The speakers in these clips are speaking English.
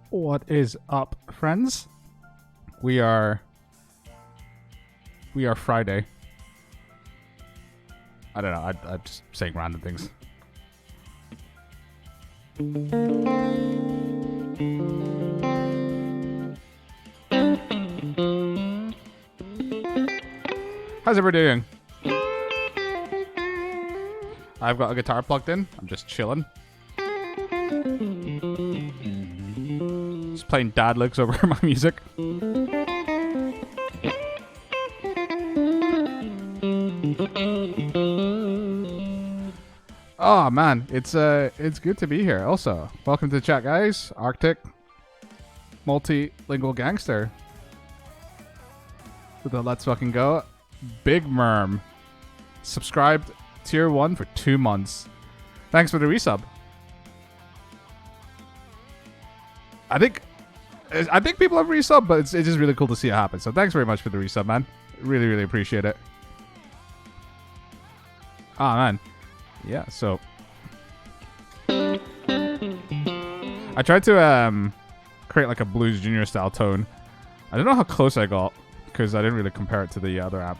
What is up, friends? We are Friday. I don't know. I'm just saying random things. How's everybody doing? I've got a guitar plugged in. I'm just chilling. Just playing dad licks over my music. Oh man, it's good to be here. Also, welcome to the chat, guys. Arctic, multilingual gangster. With the let's fucking go. Big Merm, subscribed tier 1 for 2 months. Thanks for the resub. I think people have resub, but it's just really cool to see it happen. So thanks very much for the resub, man. Really, really appreciate it. Ah, man. Yeah, so I tried to create like a Blues Junior style tone. I don't know how close I got because I didn't really compare it to the other app.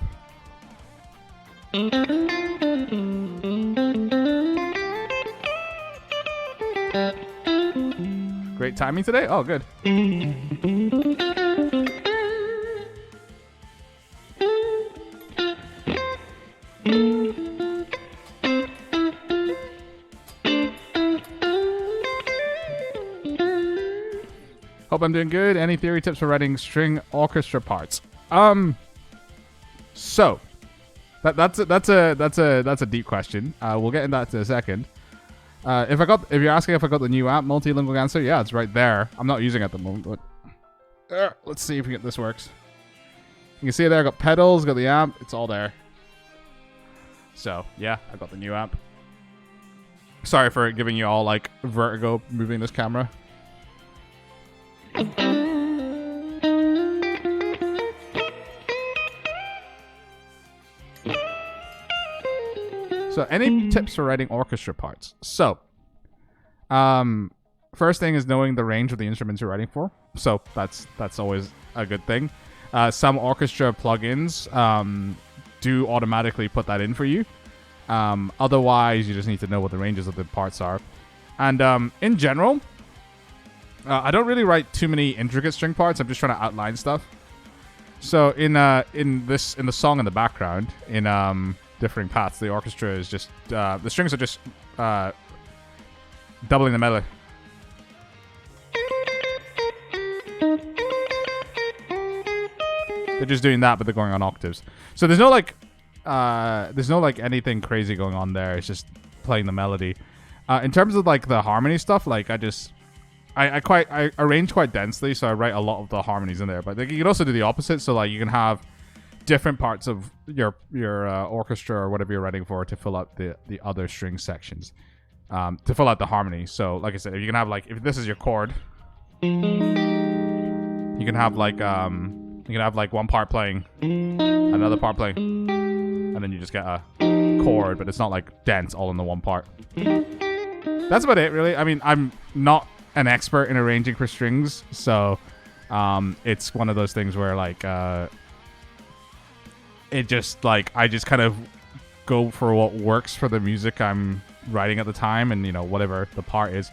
Great timing today? Oh, good. Hope I'm doing good. Any theory tips for writing string orchestra parts? So that's a deep question. We'll get into that in a second. If you're asking if I got the new app, Multilingual Answer, yeah, it's right there. I'm not using it at the moment, but let's see if this works. You can see it there. I got pedals, got the amp. It's all there. So yeah, I got the new app. Sorry for giving you all like vertigo moving this camera. So any tips for writing orchestra parts? So, first thing is knowing the range of the instruments you're writing for. So that's always a good thing. Some orchestra plugins do automatically put that in for you. Otherwise, you just need to know what the ranges of the parts are. And in general, I don't really write too many intricate string parts. I'm just trying to outline stuff. So in the song in the background, in differing paths, the orchestra is just the strings are just doubling the melody. They're just doing that, but they're going on octaves. So there's no like anything crazy going on there. It's just playing the melody. In terms of like the harmony stuff, like I arrange quite densely, so I write a lot of the harmonies in there. But you can also do the opposite. So like you can have different parts of your orchestra or whatever you're writing for to fill out the other string sections, to fill out the harmony. So like I said, if you can have like, if this is your chord, you can have like one part playing, another part playing, and then you just get a chord, but it's not like dense all in the one part. That's about it, really. I mean, I'm not an expert in arranging for strings, so it's one of those things where like it just like I just kind of go for what works for the music I'm writing at the time, and whatever the part is.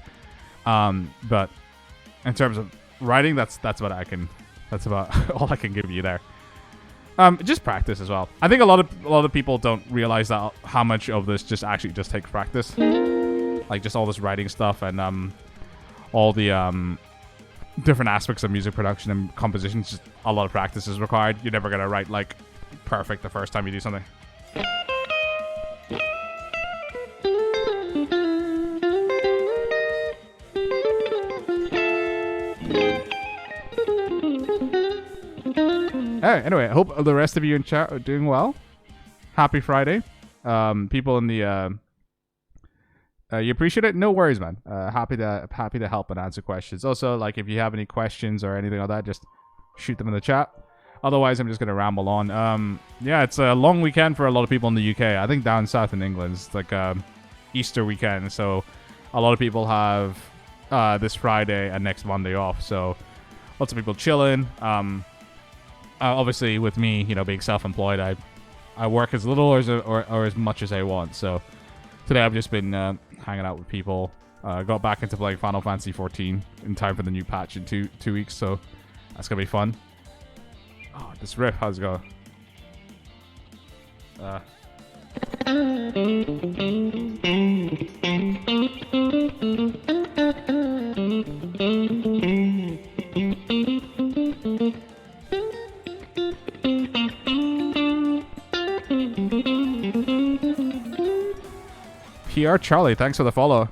But in terms of writing, that's about all I can give you there. Just practice as well. I think a lot of people don't realize that how much of this just takes practice. Like just all this writing stuff and all the different aspects of music production and composition. Just a lot of practice is required. You're never gonna write like perfect the first time you do something. Alright, anyway, I hope the rest of you in chat are doing well. Happy Friday. People in the you appreciate it? No worries, man. Happy to help and answer questions. Also, like if you have any questions or anything like that, just shoot them in the chat. Otherwise, I'm just gonna ramble on. Yeah, it's a long weekend for a lot of people in the UK. I think down south in England, it's like Easter weekend, so a lot of people have this Friday and next Monday off. So lots of people chilling. Obviously, with me, being self-employed, I work as little or as much as I want. So today I've just been hanging out with people. Got back into playing Final Fantasy 14 in time for the new patch in two weeks. So that's gonna be fun. Oh, this riff, how's it go? PR Charlie, thanks for the follow.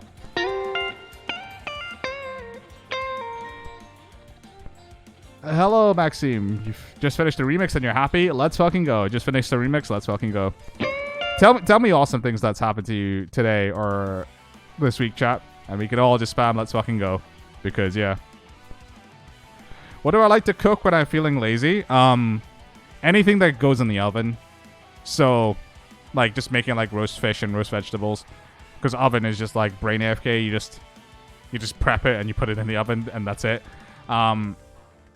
Hello, Maxime. You've just finished the remix and you're happy? Let's fucking go. Just finished the remix. Let's fucking go. Tell me awesome things that's happened to you today or this week, chat. And we can all just spam let's fucking go. Because, yeah. What do I like to cook when I'm feeling lazy? Anything that goes in the oven. So, like, just making, like, roast fish and roast vegetables. Because oven is just, like, brain AFK. You just prep it and you put it in the oven and that's it.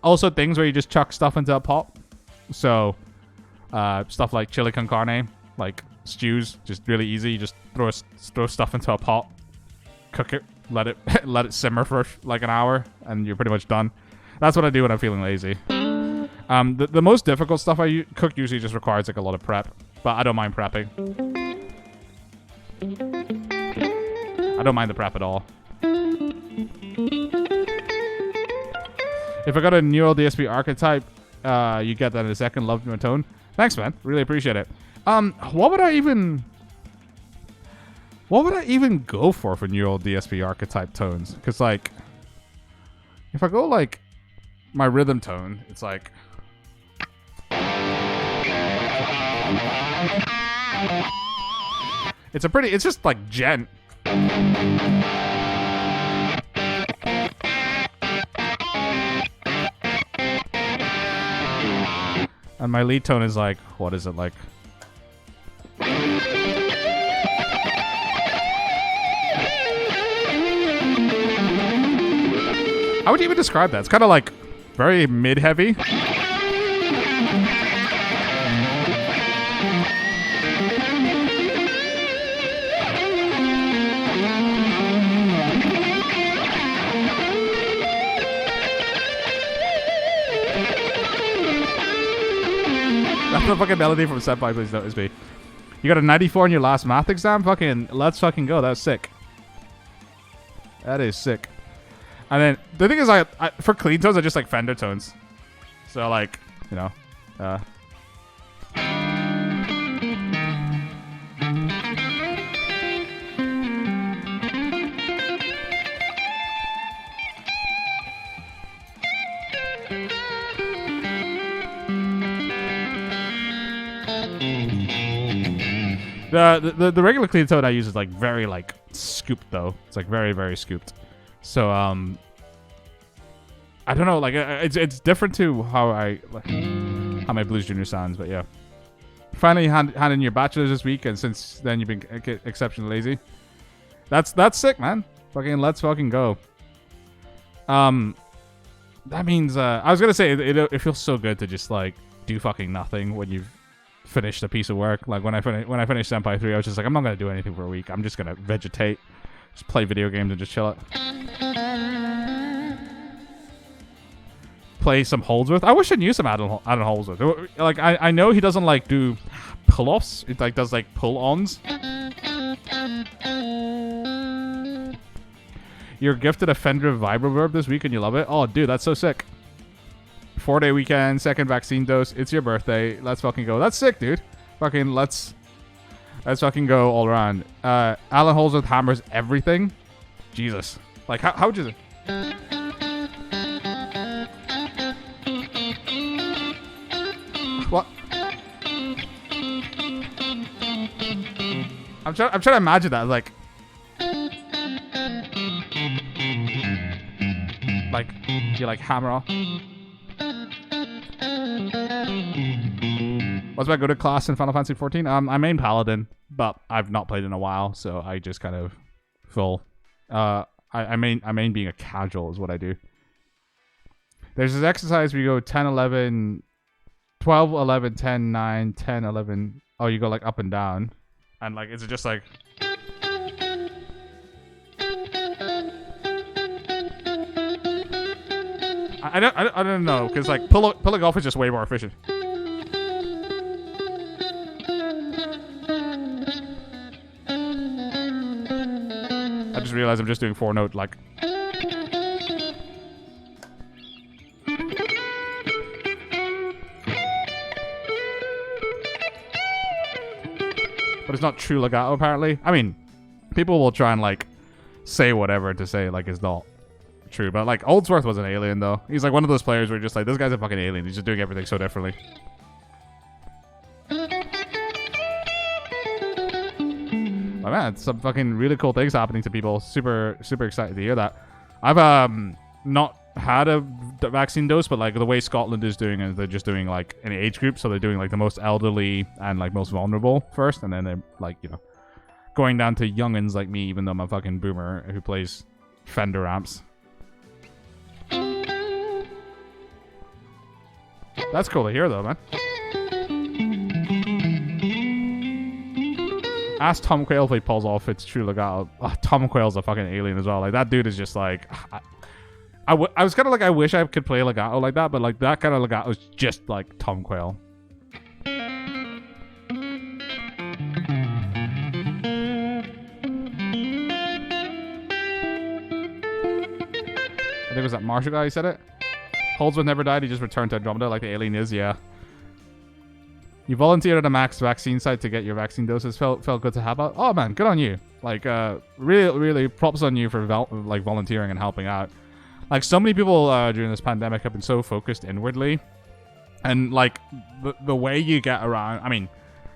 Also, things where you just chuck stuff into a pot. So, stuff like chili con carne, like stews, just really easy. You just throw stuff into a pot, cook it, let it simmer for like an hour, and you're pretty much done. That's what I do when I'm feeling lazy. The most difficult stuff I cook usually just requires like a lot of prep, but I don't mind prepping. I don't mind the prep at all. If I got a neural DSP archetype, You get that in a second. Love my tone. Thanks, man. Really appreciate it. What would I even go for neural DSP archetype tones? Because like, if I go like my rhythm tone, it's like. It's just like gent. And my lead tone is like, what is it like? How would you even describe that? It's kind of like very mid-heavy. That's the fucking melody from Senpai, please notice me. You got a 94 in your last math exam? Fucking, let's fucking go. That's sick. That is sick. And then, the thing is, I for clean tones, I just like Fender tones. So, like, you know, The regular clean tone I use is like very like scooped though. It's like very, very scooped. So I don't know, like it's different to how my Blues Junior sounds, but yeah. Finally hand in your bachelor's this week, and since then you've been exceptionally lazy. That's sick, man. Fucking let's fucking go. That means I was gonna say it feels so good to just like do fucking nothing when you've finished a piece of work. Like when I finished Senpai 3, I was just like, I'm not gonna do anything for a week. I'm just gonna vegetate, just play video games and just chill it. Play some Holdsworth. I wish I knew some Adam Holdsworth. Like I know he doesn't like do pull-offs. It like does like pull-ons. You're gifted a Fender Vibroverb this week and you love it. Oh, dude, that's so sick. 4-day weekend, second vaccine dose. It's your birthday. Let's fucking go. That's sick, dude. Fucking let's fucking go all around. Alan Holdsworth hammers everything. Jesus. Like how would you? What? I'm trying to imagine that. Like you like hammer off. What's my go-to class in Final Fantasy 14? I main Paladin, but I've not played in a while, so I just kind of full. I main being a casual is what I do. There's this exercise where you go 10, 11, 12, 11, 10, 9, 10, 11. Oh, you go like up and down. And like, is it just like... I don't know, because like pulling off is just way more efficient. I just realized I'm just doing 4-note like. But it's not true legato apparently. I mean, people will try and like say whatever to say like it's not true, but like Oldsworth was an alien though. He's like one of those players where you're just like, this guy's a fucking alien. He's just doing everything so differently. But man, some fucking really cool things happening to people. Super, super excited to hear that. I've not had a vaccine dose, but like the way Scotland is doing is they're just doing like an age group, so they're doing like the most elderly and like most vulnerable first, and then they're like, you know, going down to youngins like me, even though I'm a fucking boomer who plays Fender amps. That's cool to hear, though, man. Ask Tom Quayle if he pulls off it's true legato. Oh, Tom Quayle's a fucking alien as well. Like, that dude is just like... I was kind of like, I wish I could play legato like that, but like that kind of legato is just like Tom Quayle. I think it was that Marshall guy who said it. Holdsworth never died. He just returned to Andromeda like the alien is. Yeah. You volunteered at a max vaccine site to get your vaccine doses. Felt good to have out. Oh man, good on you. Like, really props on you for volunteering and helping out. Like, so many people during this pandemic have been so focused inwardly, and like the way you get around. I mean,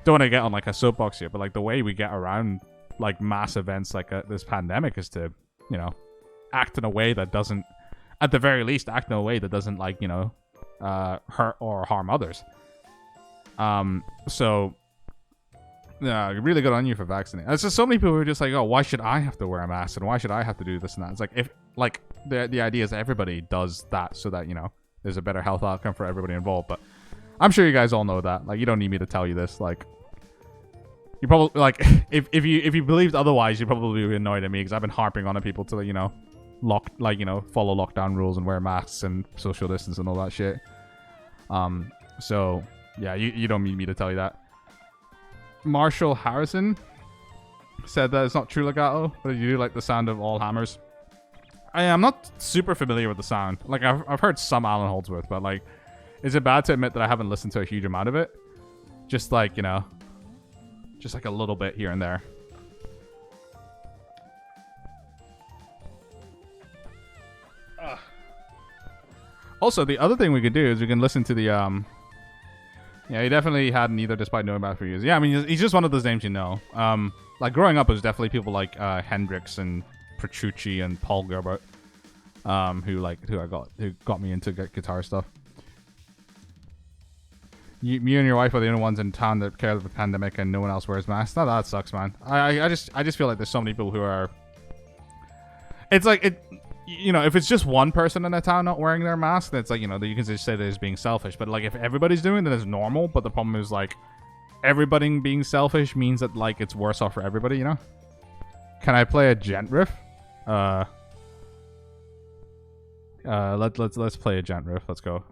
don't want to get on like a soapbox here, but like the way we get around like mass events like this pandemic is to, you know, act in a way that doesn't, at the very least, act in a way that doesn't like, you know, hurt or harm others. So, yeah, really good on you for vaccinating. There's just so many people who are just like, oh, why should I have to wear a mask and why should I have to do this and that? It's like, if like the idea is everybody does that so that, you know, there's a better health outcome for everybody involved. But I'm sure you guys all know that. Like, you don't need me to tell you this. Like, you probably like if you believed otherwise, you'd probably be annoyed at me because I've been harping on people to, you know, follow lockdown rules and wear masks and social distance and all that shit. So yeah, you don't need me to tell you that. Marshall Harrison said that it's not true legato, but you do like the sound of all hammers. I am not super familiar with the sound. Like, I've heard some Alan Holdsworth, but like, is it bad to admit that I haven't listened to a huge amount of it? Just like, you know, just like a little bit here and there. Also, the other thing we could do is we can listen to the yeah, he definitely had neither despite knowing about it for years. Yeah, I mean, he's just one of those names you know. Like, growing up, it was definitely people like Hendrix and Petrucci and Paul Gilbert, who got me into guitar stuff. Me and your wife are the only ones in town that care of the pandemic, and no one else wears masks. No, that sucks, man. I just feel like there's so many people who are. It's like it. You know, if it's just one person in a town not wearing their mask, then it's like, you know, you can just say that it's being selfish. But like, if everybody's doing it, then it's normal. But the problem is, like, everybody being selfish means that, like, it's worse off for everybody, you know? Can I play a gent riff? Let's play a gent riff. Let's go.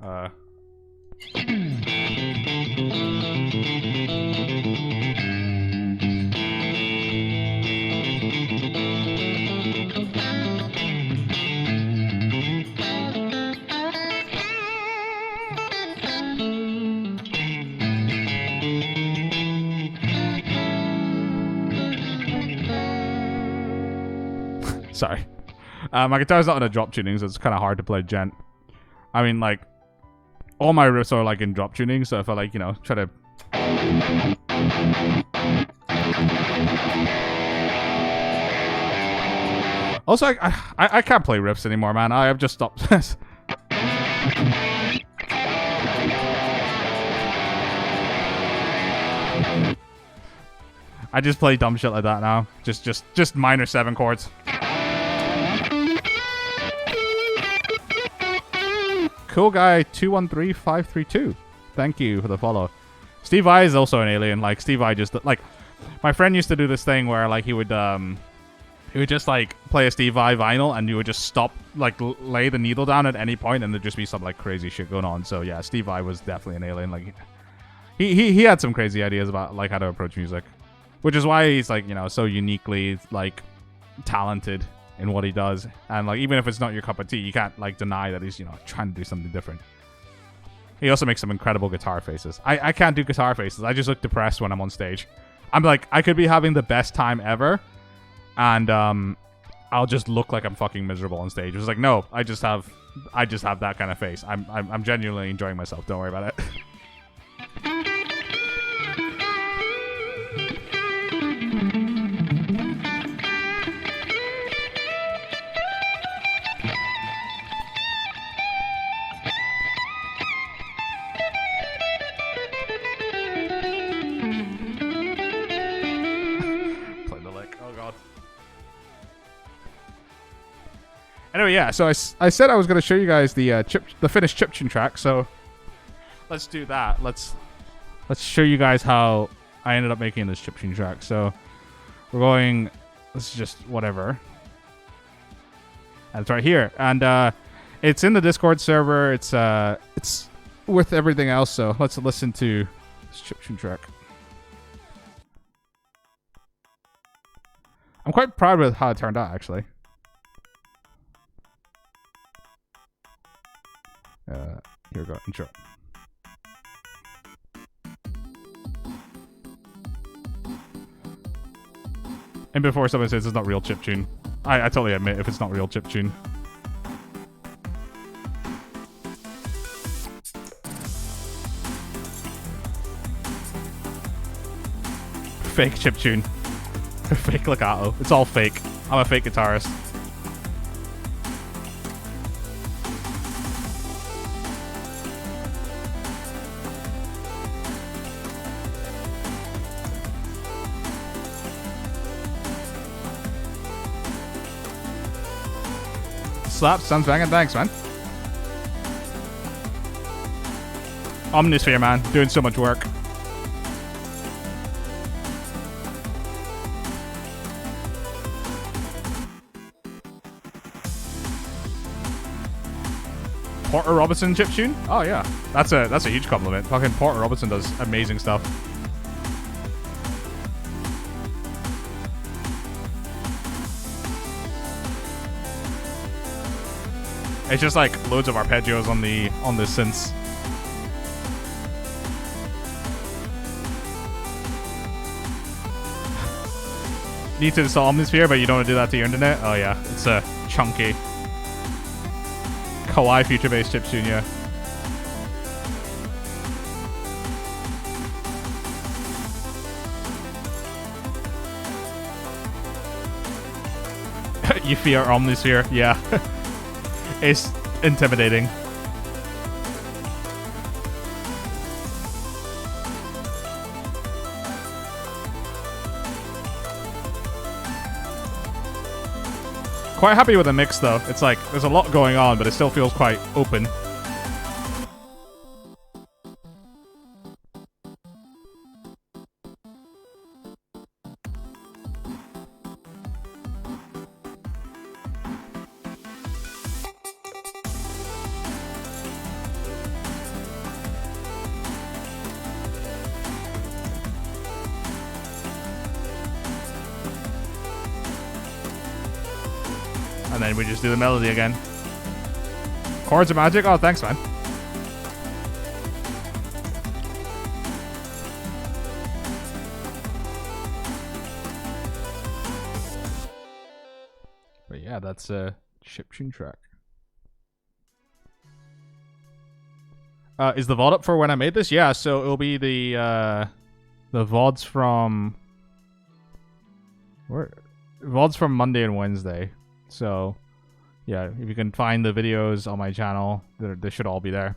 Sorry. My guitar's not in a drop tuning, so it's kind of hard to play gent. I mean, like, all my riffs are, like, in drop tuning, so if I, like, you know, try to... Also, I can't play riffs anymore, man. I have just stopped this. I just play dumb shit like that now. Just minor 7 chords. Cool guy 213532. Thank you for the follow. Steve I is also an alien. Like, Steve I just like, my friend used to do this thing where like he would just like play a Steve I vinyl and you would just stop, like, lay the needle down at any point and there'd just be some like crazy shit going on. So yeah, Steve I was definitely an alien. Like, he had some crazy ideas about like how to approach music, which is why he's like, you know, so uniquely like talented in what he does. And like, even if it's not your cup of tea, you can't like deny that he's, you know, trying to do something different. He also makes some incredible guitar faces. I can't do guitar faces. I just look depressed when I'm on stage. I'm like, I could be having the best time ever, and I'll just look like I'm fucking miserable on stage. It's like, no, I just have that kind of face. I'm genuinely enjoying myself. Don't worry about it. Anyway, yeah, so I said I was going to show you guys the finished chiptune track, so let's do that. Let's show you guys how I ended up making this chiptune track. So we're going, let's just whatever. And it's right here. And it's in the Discord server. It's with everything else, so let's listen to this chiptune track. I'm quite proud with how it turned out, actually. Here we go. Intro. And before someone says it's not real chiptune, I totally admit if it's not real chiptune. Fake chiptune. Fake legato. It's all fake. I'm a fake guitarist. Slaps, sounds banging. Thanks, man. Omnisphere, man. Doing so much work. Porter Robinson chiptune? Oh yeah, that's a huge compliment. Fucking Porter Robinson does amazing stuff. It's just like loads of arpeggios on the synths. Need to install Omnisphere, but you don't want to do that to your internet? Oh yeah, it's a chunky Kawaii future-based chiptune, yeah. You fear Omnisphere, yeah. It's intimidating. Quite happy with the mix though. It's like there's a lot going on, but it still feels quite open. And then we just do the melody again. Chords are magic? Oh, thanks, man. But yeah, that's a chiptune track. Is the VOD up for when I made this? Yeah, so it'll be the VODs from... Where? VODs from Monday and Wednesday. So, yeah, if you can find the videos on my channel, they should all be there.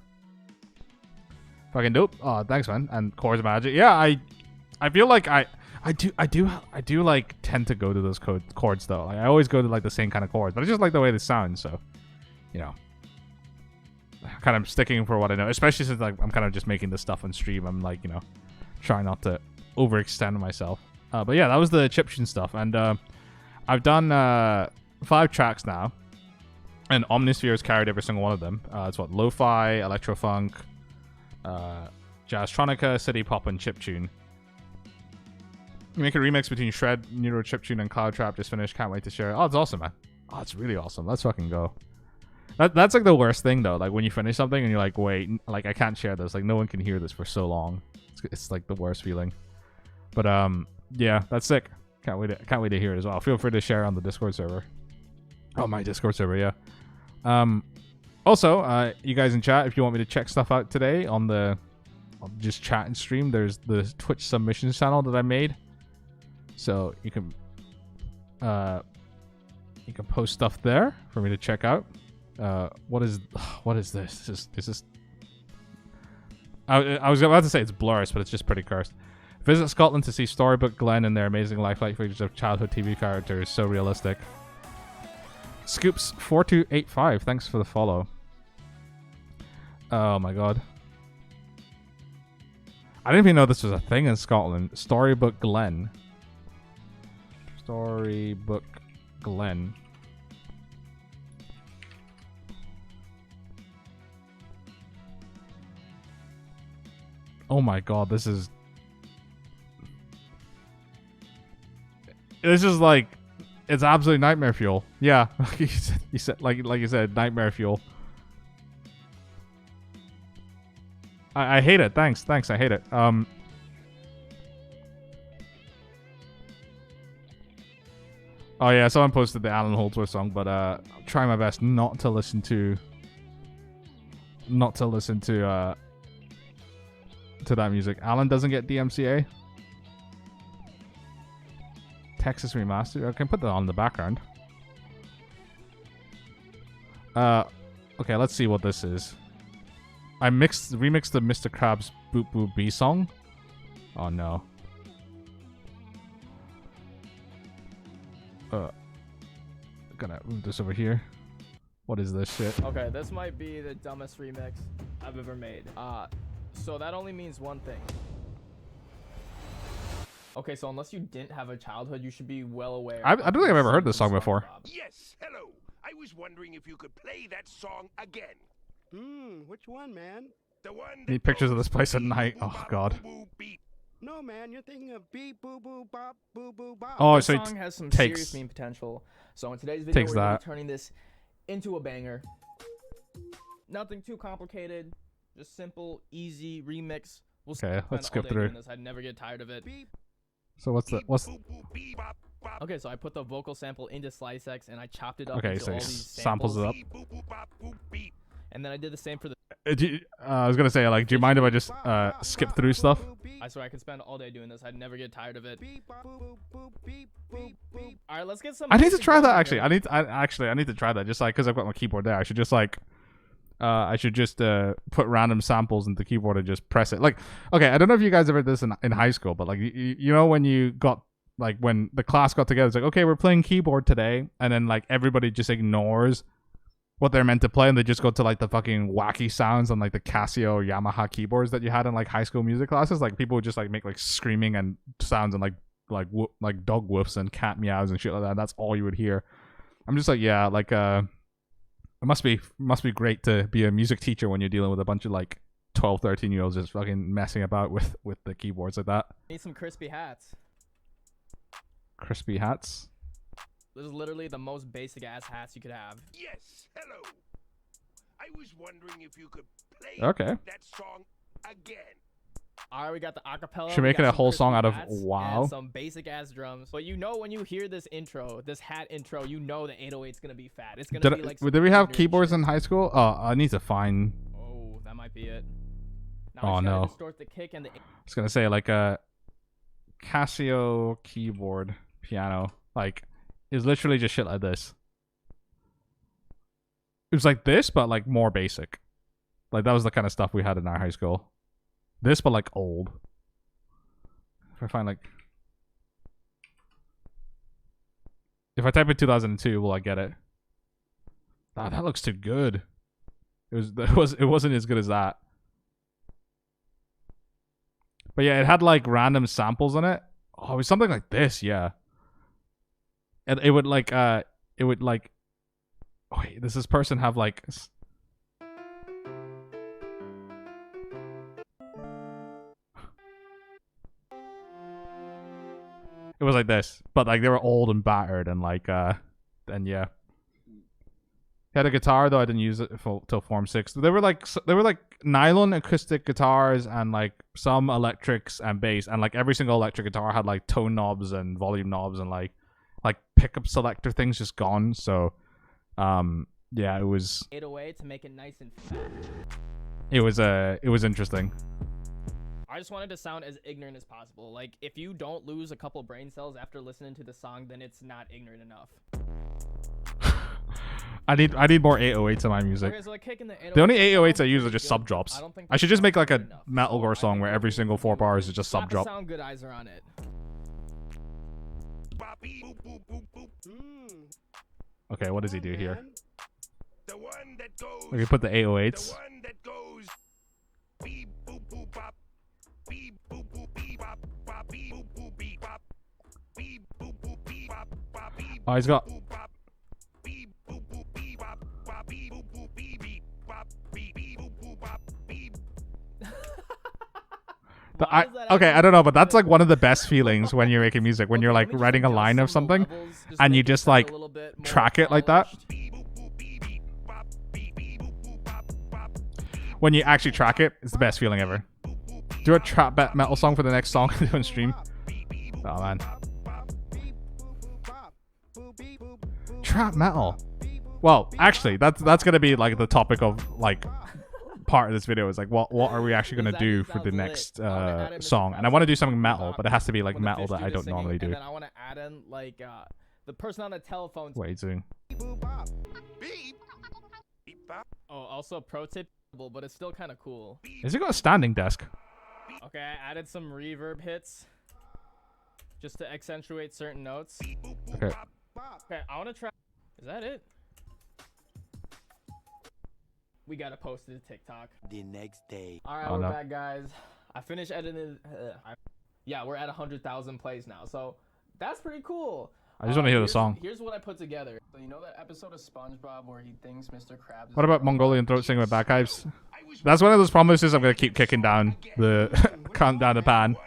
Fucking dope. Oh, thanks, man. And Chords of Magic. Yeah, I feel like I do like tend to go to those chords though. Like, I always go to like the same kind of chords, but I just like the way they sound. So, you know, kind of sticking for what I know. Especially since like I'm kind of just making this stuff on stream. I'm like, you know, trying not to overextend myself. But yeah, that was the chiptune stuff, and I've done 5 tracks now, and Omnisphere has carried every single one of them. It's what, lo-fi, electro-funk, jazztronica, city pop, and chiptune. Make a remix between shred, neuro chiptune, and cloud trap. Just finished. Can't wait to share it. Oh, it's awesome, man. Oh, it's really awesome. Let's fucking go. That's like the worst thing though. Like when you finish something and you're like, wait, like I can't share this. Like no one can hear this for so long. It's like the worst feeling. But yeah, that's sick. Can't wait to hear it as well. Feel free to share on the Discord server. Oh, my Discord server, yeah. Also, you guys in chat, if you want me to check stuff out today on the just chat and stream, there's the Twitch submissions channel that I made. So you can post stuff there for me to check out. What is this? Is this? I was about to say it's Blurus, but it's just pretty cursed. Visit Scotland to see Storybook Glenn and their amazing lifelike figures of childhood TV characters. So realistic. Scoops4285, thanks for the follow. Oh my god. I didn't even know this was a thing in Scotland. Storybook Glen. Storybook Glen. Oh my god, this is like, it's absolute nightmare fuel. Yeah, you said, like you said, nightmare fuel. I hate it. Thanks. I hate it. Oh yeah, someone posted the Alan Holdsworth song, but I'm trying my best not to listen to that music. Alan doesn't get DMCA. Texas Remastered. I can put that on in the background. Okay, let's see what this is. I remixed the Mr. Krabs Boop Boop B song. Oh no. Gonna move this over here. What is this shit? Okay, this might be the dumbest remix I've ever made. So that only means one thing. Okay, so unless you didn't have a childhood, you should be well aware. I don't think I've ever heard this song before. Yes, hello. I was wondering if you could play that song again. Which one, man? The one that Need pictures of goes this place at beep, night. boop, Oh bop, god. boo, boo, beep. No, man, you're thinking of beep, boo, boo, bop, boo, boo, bop. Oh, This so song has some takes serious meme potential. So in today's video, takes we're gonna that. be turning this into a banger. Nothing too complicated, just simple, easy remix. We'll Okay, spend let's all skip day through. doing this. I'd never get tired of it. So what's the Beep, what's boo, boo, beep, bop, bop. Okay, so I put the vocal sample into SliceX and I chopped it up Okay, into so all he these samples it up. Beep, boo, boo, bop, boo, beep. And then I did the same for the. I was gonna say, like, do you mind if I just skip through stuff? I swear I could spend all day doing this. I'd never get tired of it. Beep, bop, boo, boo, beep, beep, beep. All right, let's get some. I need to basic try that drums in actually. here. I need to try that just like because I've got my keyboard there. I should just put random samples into the keyboard and just press it. Like, okay, I don't know if you guys ever did this in high school, but like you know when you got like when the class got together, it's like, okay, we're playing keyboard today, and then like everybody just ignores what they're meant to play and they just go to like the fucking wacky sounds on like the Casio or Yamaha keyboards that you had in like high school music classes. Like people would just like make like screaming and sounds and like dog woofs and cat meows and shit like that. That's all you would hear. I'm just like, yeah, like it must be great to be a music teacher when you're dealing with a bunch of like 12, 13-year-olds just fucking messing about with the keyboards like that. Need some crispy hats. Crispy hats. This is literally the most basic ass hats you could have. Yes, hello. I was wondering if you could play Okay. that song again. All right, we got the acapella. Should we make got it a some whole crispy song out of hats, wow. and some basic ass drums. But you know when you hear this intro, this hat intro, you know the 808's gonna be fat. It's gonna be like. Did we have ignorant keyboards shit. in high school? Oh, I need to find. Oh, that might be it. Now Oh, we just gotta no. distort the kick and the. I was gonna say like a Casio keyboard piano, like is literally just shit like this. It was like this, but like more basic. Like that was the kind of stuff we had in our high school. This, but like old. If I find like, if I type in 2002, will I get it? Ah, that looks too good. It wasn't as good as that. But yeah, it had like random samples in it. Oh, it was something like this, yeah. And it would like oh wait, does this person have like it was like this, but like they were old and battered and like and yeah. Had a guitar though I didn't use it till Form 6. They were like nylon acoustic guitars and like some electrics and bass, and like every single electric guitar had like tone knobs and volume knobs and like pickup selector things just gone. So yeah, it was 808 to make it nice and fat. it was interesting. I just wanted to sound as ignorant as possible. Like, if you don't lose a couple brain cells after listening to the song, then it's not ignorant enough. I need more 808s in my music. Okay, so like kicking the 808s. The only 808s I use are just sub drops. don't think I should that just make sounds like a good enough. metalcore So I song think where what every we single need to 4 do bars is just sub slap drop. the sound good eyes are on it. Bop, beep, boop, boop, boop, boop. Okay, what does he do here? Man. The one that goes. We can put the The 808s. one that goes. Beep, boop, boop, bop. Beep, boop, boop, beep, bop, bop, beep, boop, boop, beep, bop. Beep, boop, boop, beep, bop, bop, beep, Oh, he's got. boop, bop. Beep, boop, boop, beep, bop, bop, beep, boop, boop, beep, beep, bop, beep, beep, boop, boop, bop, beep. Why does that Okay, actually I don't know, but sound that's good? like one of the best feelings when you're making music, when you're Okay, like let me just writing a adjust line of some something levels, and you make it just sound a like little bit more track it like that. polished. Beep, boop, boop, beep, beep, bop, beep, beep, boop, boop, bop, bop. when you actually track it, it's the best feeling ever. Do a trap metal song for the next song on stream. Oh man. Trap metal. Well, actually, that's gonna be like the topic of like part of this video is like what are we actually gonna do for the next song? And I want to do something metal, but it has to be like metal that I don't normally do. And then I want to add in like the person on the telephone. What are you doing? Oh, also pro tip, but it's still kind of cool. Has he got a standing desk? Okay, I added some reverb hits just to accentuate certain notes. Okay. Okay, I want to try. Is that it? We gotta post it to TikTok. The next day. All right, we're back, guys. I finished editing. Yeah, we're at 100,000 plays now, so that's pretty cool. I just want to hear the song. Here's what I put together. So you know that episode of SpongeBob where he thinks Mr. Krabs. What about Mongolian throat singing with bagpipes? That's one of those promises I'm gonna keep kicking down the down the pan. All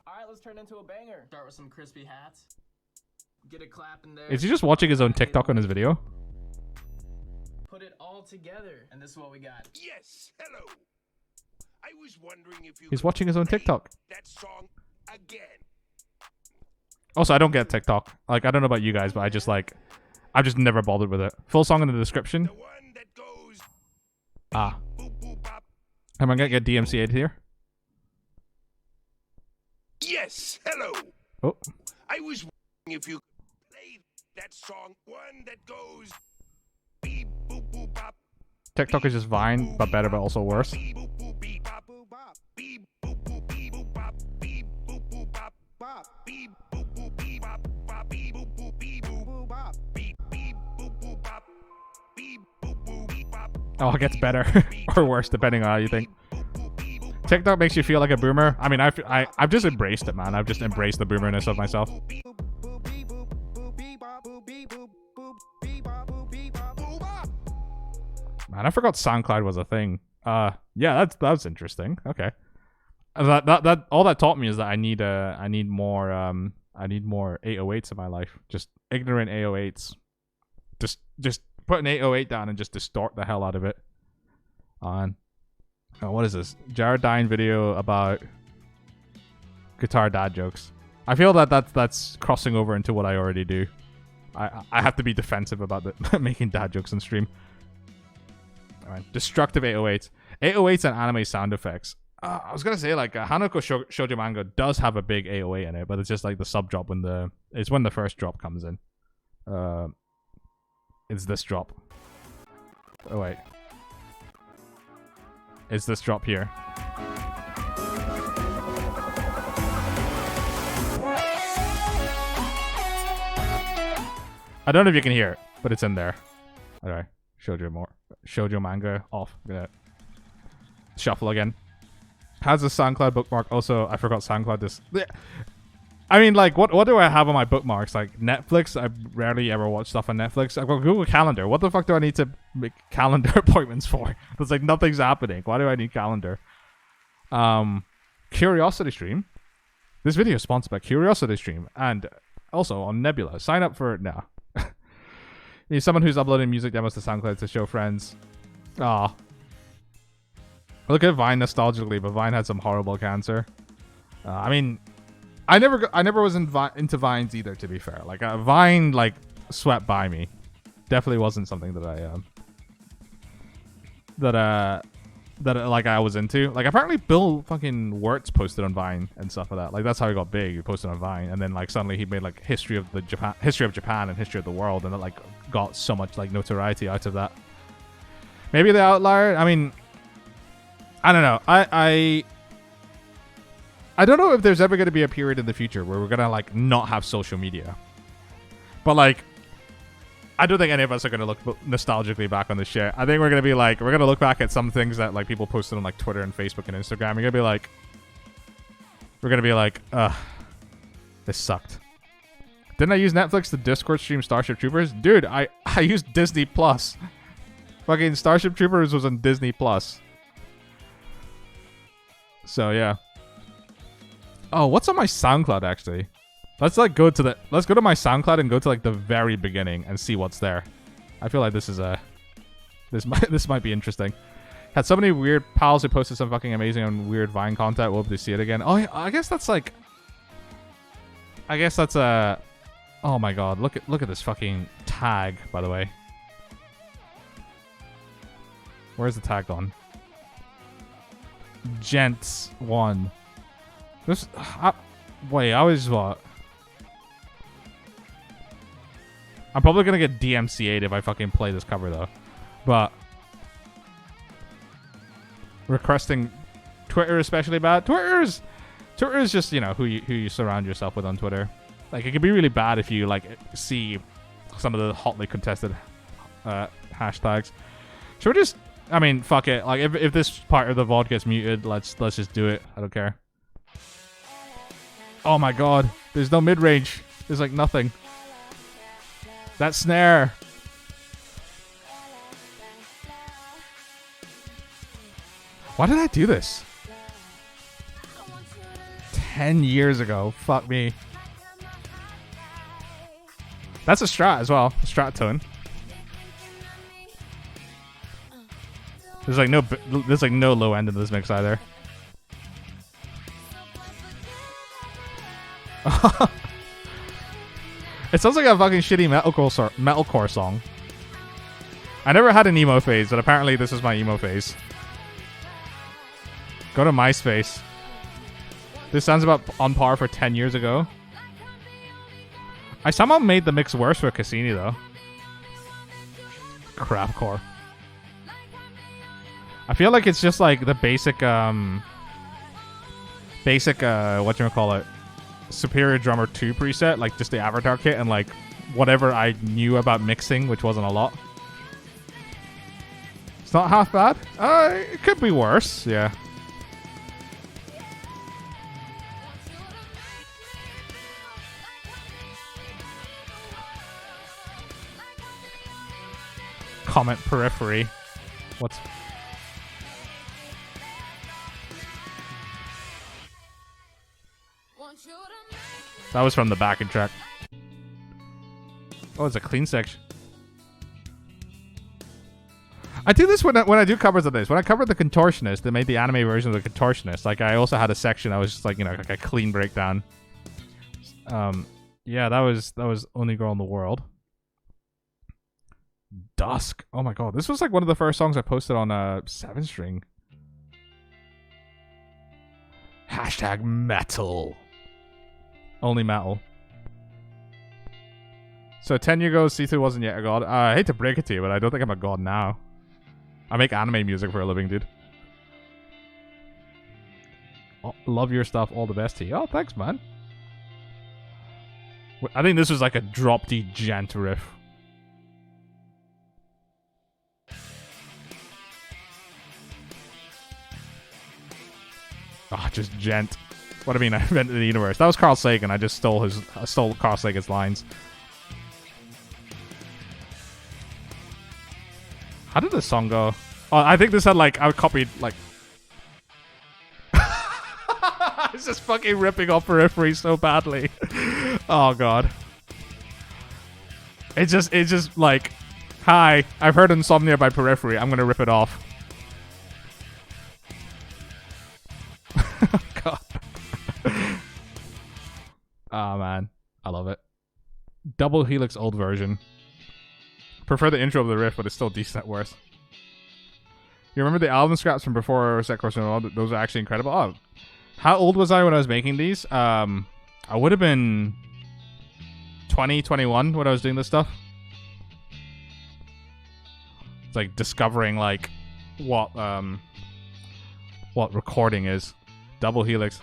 right, let's turn into a banger. Start with some crispy hats. Get a clap in there. Is he just watching his own TikTok on his video? Put it all together, and this is what we got. Yes, hello. I was wondering if you He's watching his own TikTok. that song again. Also, I don't get TikTok. Like, I don't know about you guys, but I've just never bothered with it. Full song in the description. The one that goes boop boop bop. Am I gonna get DMCA'd here? Yes, hello. Oh. I was wondering if you could play that song, one that goes beep boop boop bop. TikTok is just Vine, but better, but also worse. Beep boop boop beep bop beep boop boop beep boop bop beep boop boop bop bop beep boop boop beep bop bop beep boop boop beep boop bop beep beep boop boop bop beep boop boop beep bop. Oh, it gets better or worse depending on how you think. TikTok makes you feel like a boomer. I mean, I've just embraced it, man. I've just embraced the boomerness of myself. Man, I forgot SoundCloud was a thing. Yeah, that's interesting. Okay. That all that taught me is that I need more 808s in my life. Just ignorant 808s. Just put an 808 down and just distort the hell out of it. On. Oh, what is this? Jared Dine video about guitar dad jokes. I feel that that's crossing over into what I already do. I have to be defensive about making dad jokes on stream. Alright, destructive 808s. 808s and anime sound effects. I was gonna say like Hanako Shoujo Manga does have a big 808 in it, but it's just like the sub drop when the first drop comes in. It's this drop. Oh wait. It's this drop here. I don't know if you can hear it, but it's in there. Alright, Shoujo Manga off. I'm gonna shuffle again. Has a SoundCloud bookmark. Also, I forgot SoundCloud this. I mean, like, what do I have on my bookmarks? Like, Netflix? I rarely ever watch stuff on Netflix. I've got Google Calendar. What the fuck do I need to make calendar appointments for? There's like nothing's happening. Why do I need calendar? Curiosity Stream. This video is sponsored by Curiosity Stream and also on Nebula. Sign up for it now. You're someone who's uploading music demos to SoundCloud to show friends. Ah. Look at Vine nostalgically, but Vine had some horrible cancer. I mean, I never was into Vines either, to be fair. Like Vine like swept by me. Definitely wasn't something that I was into. Like apparently Bill fucking Wirtz posted on Vine and stuff like that. Like that's how he got big. He posted on Vine, and then like suddenly he made like history of Japan and history of the world, and it like got so much like notoriety out of that. Maybe the outlier. I mean, I don't know. I don't know if there's ever going to be a period in the future where we're going to like not have social media. But like, I don't think any of us are going to look nostalgically back on this shit. I think we're going to be like, we're going to look back at some things that like people posted on like Twitter and Facebook and Instagram. We're going to be like, this sucked. Didn't I use Netflix to Discord stream Starship Troopers? Dude, I used Disney Plus. Fucking Starship Troopers was on Disney Plus. So yeah. Oh, what's on my SoundCloud actually? Let's go to my SoundCloud and go to like the very beginning and see what's there. I feel like this is This might be interesting. Had so many weird pals who posted some fucking amazing and weird Vine content. We'll hope to see it again. Oh, yeah, I guess that's like. I guess that's a. Oh my god! Look at this fucking tag. By the way, where's the tag gone? Gents 1. This. Wait, I was what? I'm probably gonna get DMCA'd if I fucking play this cover though, but. Requesting Twitter especially bad. Twitter is just, you know, who you surround yourself with on Twitter. Like, it can be really bad if you like see some of the hotly contested hashtags. So we're just, I mean, fuck it. Like, if this part of the VOD gets muted, let's just do it. I don't care. Oh my god, there's no mid range. There's like nothing. That snare. Why did I do this? 10 years ago. Fuck me. That's a strat as well. A strat tone. There's like no low end in this mix either. It sounds like a fucking shitty metalcore song. I never had an emo phase, but apparently this is my emo phase. Go to MySpace. This sounds about on par for 10 years ago. I somehow made the mix worse for Cassini though. Crapcore. I feel like it's just like the basic whatchamacallit, Superior Drummer 2 preset, like just the avatar kit and like whatever I knew about mixing, which wasn't a lot. It's not half bad. It could be worse, yeah. Comment periphery. What's... That was from the backing track. Oh, it's a clean section. I do this when I do covers of this. When I covered The Contortionist, they made the anime version of The Contortionist. Like, I also had a section that was just like, you know, like a clean breakdown. Yeah, that was Only Girl in the World. Dusk. Oh my god, this was like one of the first songs I posted on 7-string. Hashtag metal. Only metal. So 10 years ago, Sithu wasn't yet a god. I hate to break it to you, but I don't think I'm a god now. I make anime music for a living, dude. Oh, love your stuff. All the best to you. Oh, thanks, man. I think this was like a drop D gent riff. Ah, just gent. What do I mean? I invented the universe. That was Carl Sagan. I just stole Carl Sagan's lines. How did this song go? Oh, I think this had like I copied like. It's just fucking ripping off Periphery so badly. Oh god. It's just like, hi, I've heard Insomnia by Periphery. I'm gonna rip it off. God. Oh man, I love it. Double Helix old version. Prefer the intro of the riff, but it's still decent at worst. You remember the album scraps from before Set Course and all? Those are actually incredible. Oh, how old was I when I was making these? I would have been 20, 21 when I was doing this stuff. It's like discovering like what recording is. Double Helix.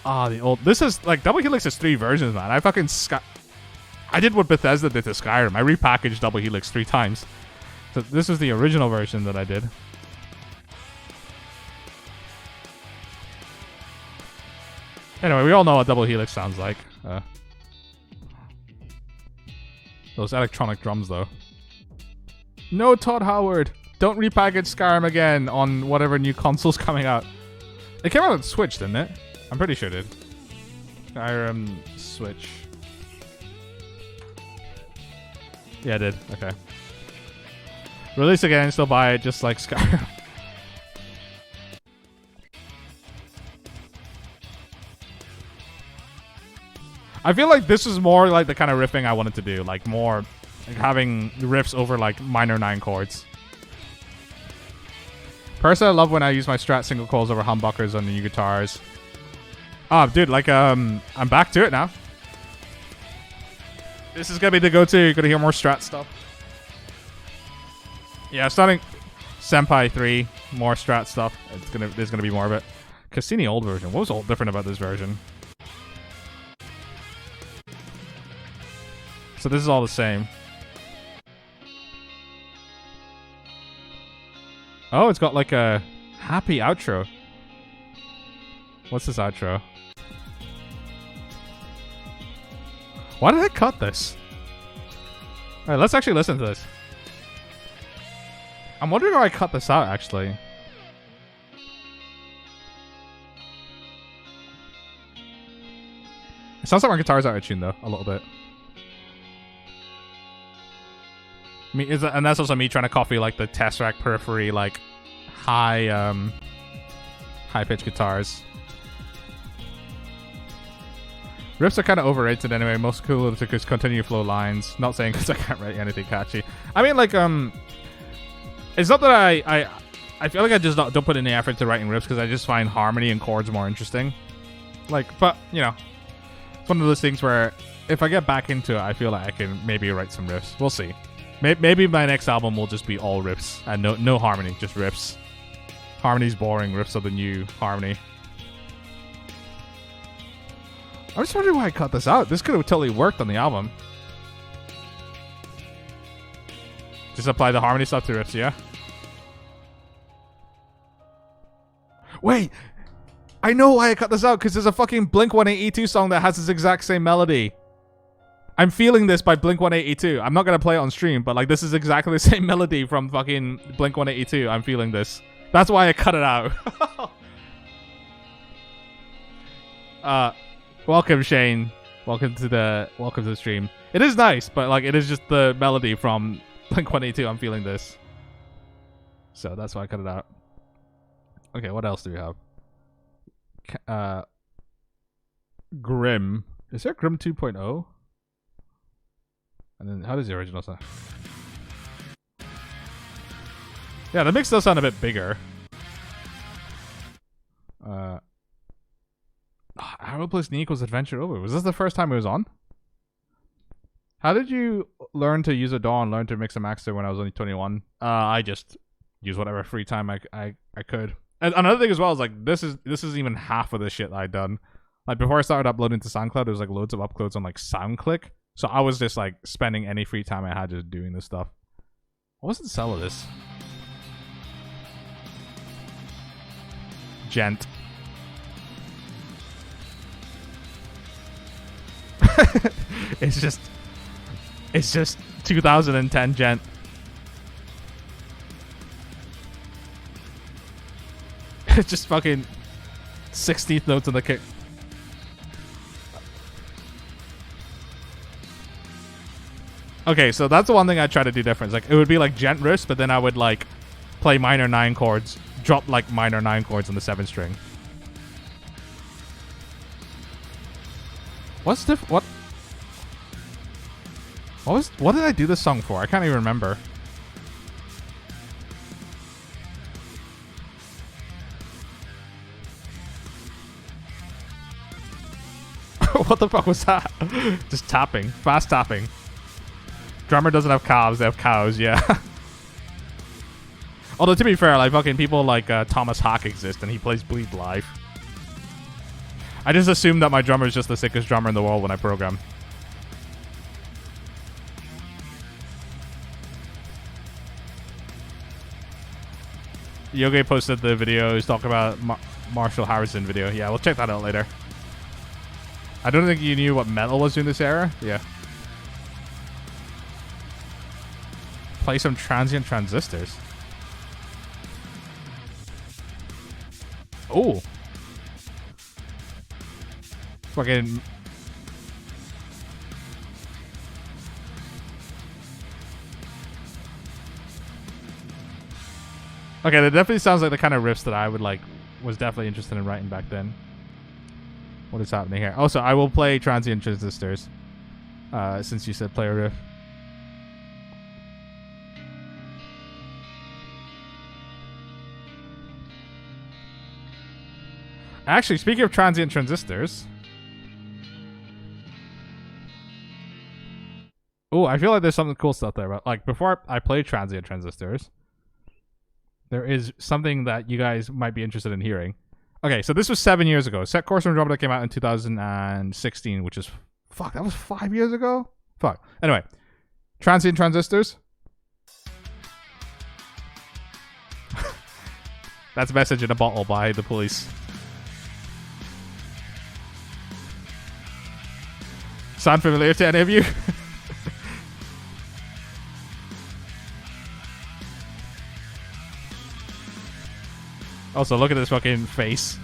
Ah, the old. This is like Double Helix is 3 versions, man. I did what Bethesda did to Skyrim. I repackaged Double Helix 3 times. So this is the original version that I did. Anyway, we all know what Double Helix sounds like. Those electronic drums, though. No, Todd Howard. Don't repackage Skyrim again on whatever new console's coming out. It came out on Switch, didn't it? I'm pretty sure it did. Skyrim Switch. Yeah, it did. Okay. Release again, still buy it, just like Skyrim. I feel like this is more like the kind of riffing I wanted to do, like more like having riffs over like minor 9 chords. Personally, I love when I use my Strat single coils over humbuckers on the new guitars. Oh, dude, like I'm back to it now. This is gonna be the go-to. You're gonna hear more Strat stuff. Yeah, starting Senpai 3, more Strat stuff. There's gonna be more of it. Cassini old version. What was all different about this version? So this is all the same. Oh, it's got like a happy outro. What's this outro? Why did I cut this? Alright, let's actually listen to this. I'm wondering how I cut this out, actually. It sounds like my guitar's out of tune, though, a little bit. And that's also me trying to copy like the Tesseract Periphery, like high pitched guitars. Riffs are kind of overrated anyway. Most cool to just continue flow lines. Not saying because I can't write anything catchy. I mean, like it's not that I feel like I just don't put any effort to writing riffs because I just find harmony and chords more interesting. Like, but you know, it's one of those things where if I get back into it, I feel like I can maybe write some riffs. We'll see. Maybe my next album will just be all riffs and no harmony, just riffs. Harmony's boring, riffs are the new harmony. I'm just wondering why I cut this out. This could have totally worked on the album. Just apply the harmony stuff to riffs, yeah? Wait! I know why I cut this out, because there's a fucking Blink-182 song that has this exact same melody. I'm feeling this by Blink-182. I'm not going to play it on stream, but like this is exactly the same melody from fucking Blink-182. I'm feeling this. That's why I cut it out. Welcome, Shane. Welcome to the stream. It is nice, but like it is just the melody from Blink-182. I'm feeling this. So that's why I cut it out. Okay, what else do we have? Grim. Is there Grim 2.0? And then how does the original sound? Yeah, the mix does sound a bit bigger. Arrow plus Nico's Adventure Over. Was this the first time it was on? How did you learn to use a DAW and learn to mix a master when I was only 21? I just use whatever free time I could. And another thing as well is like this is even half of the shit I'd done. Like before I started uploading to SoundCloud, there was like loads of uploads on like SoundClick. So I was just like spending any free time I had just doing this stuff. What was the sell of this? Gent. It's just 2010 Gent. It's just fucking 16th notes on the kick. Okay, so that's the one thing I try to do different. Like it would be like gent riffs, but then I would like play minor 9 chords, drop like minor 9 chords on the 7 string. What's what did I do this song for? I can't even remember. What the fuck was that? Just tapping, fast tapping. Drummer doesn't have calves, they have cows, yeah. Although to be fair, like fucking people like Thomas Hack exist and he plays Bleed live. I just assume that my drummer is just the sickest drummer in the world when I program. Yogi posted the video. He's talking about Marshall Harrison video. Yeah, we'll check that out later. I don't think you knew what metal was in this era. Yeah. Play some transient transistors. Oh. Fucking. Okay, that definitely sounds like the kind of riffs that I would like. Was definitely interested in writing back then. What is happening here? Also, I will play Transient Transistors. Since you said play a riff. Actually, speaking of Transient Transistors. Oh, I feel like there's something cool stuff there. But like before I play Transient Transistors, there is something that you guys might be interested in hearing. Okay, so this was 7 years ago. Set Course Andromeda came out in 2016, which is... Fuck, that was 5 years ago? Fuck. Anyway, Transient Transistors. That's Message in a Bottle by The Police. Sound familiar to any of you? Also, look at this fucking face.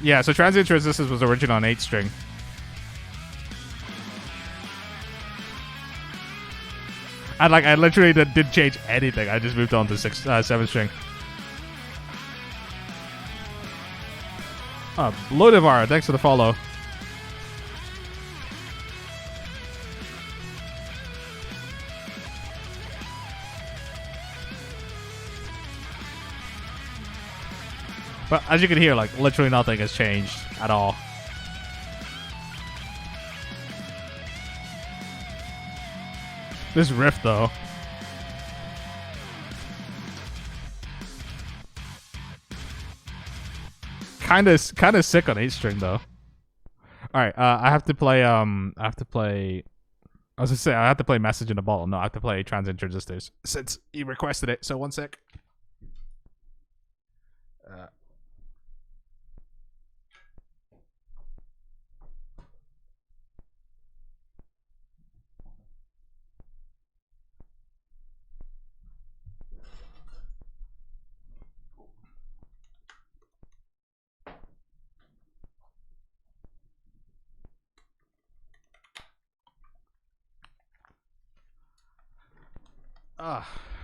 Yeah, so Transient Transistors was originally on 8-string. And like, I literally didn't change anything. I just moved on to 7-string. Modifiers, thanks for the follow. But as you can hear, like, literally nothing has changed at all. This riff, though. Kind of sick on 8-string, though. Alright, I have to play, I was gonna say, I have to play Message in a Bottle. No, I have to play Transient Transistors. Since he requested it, so one sec.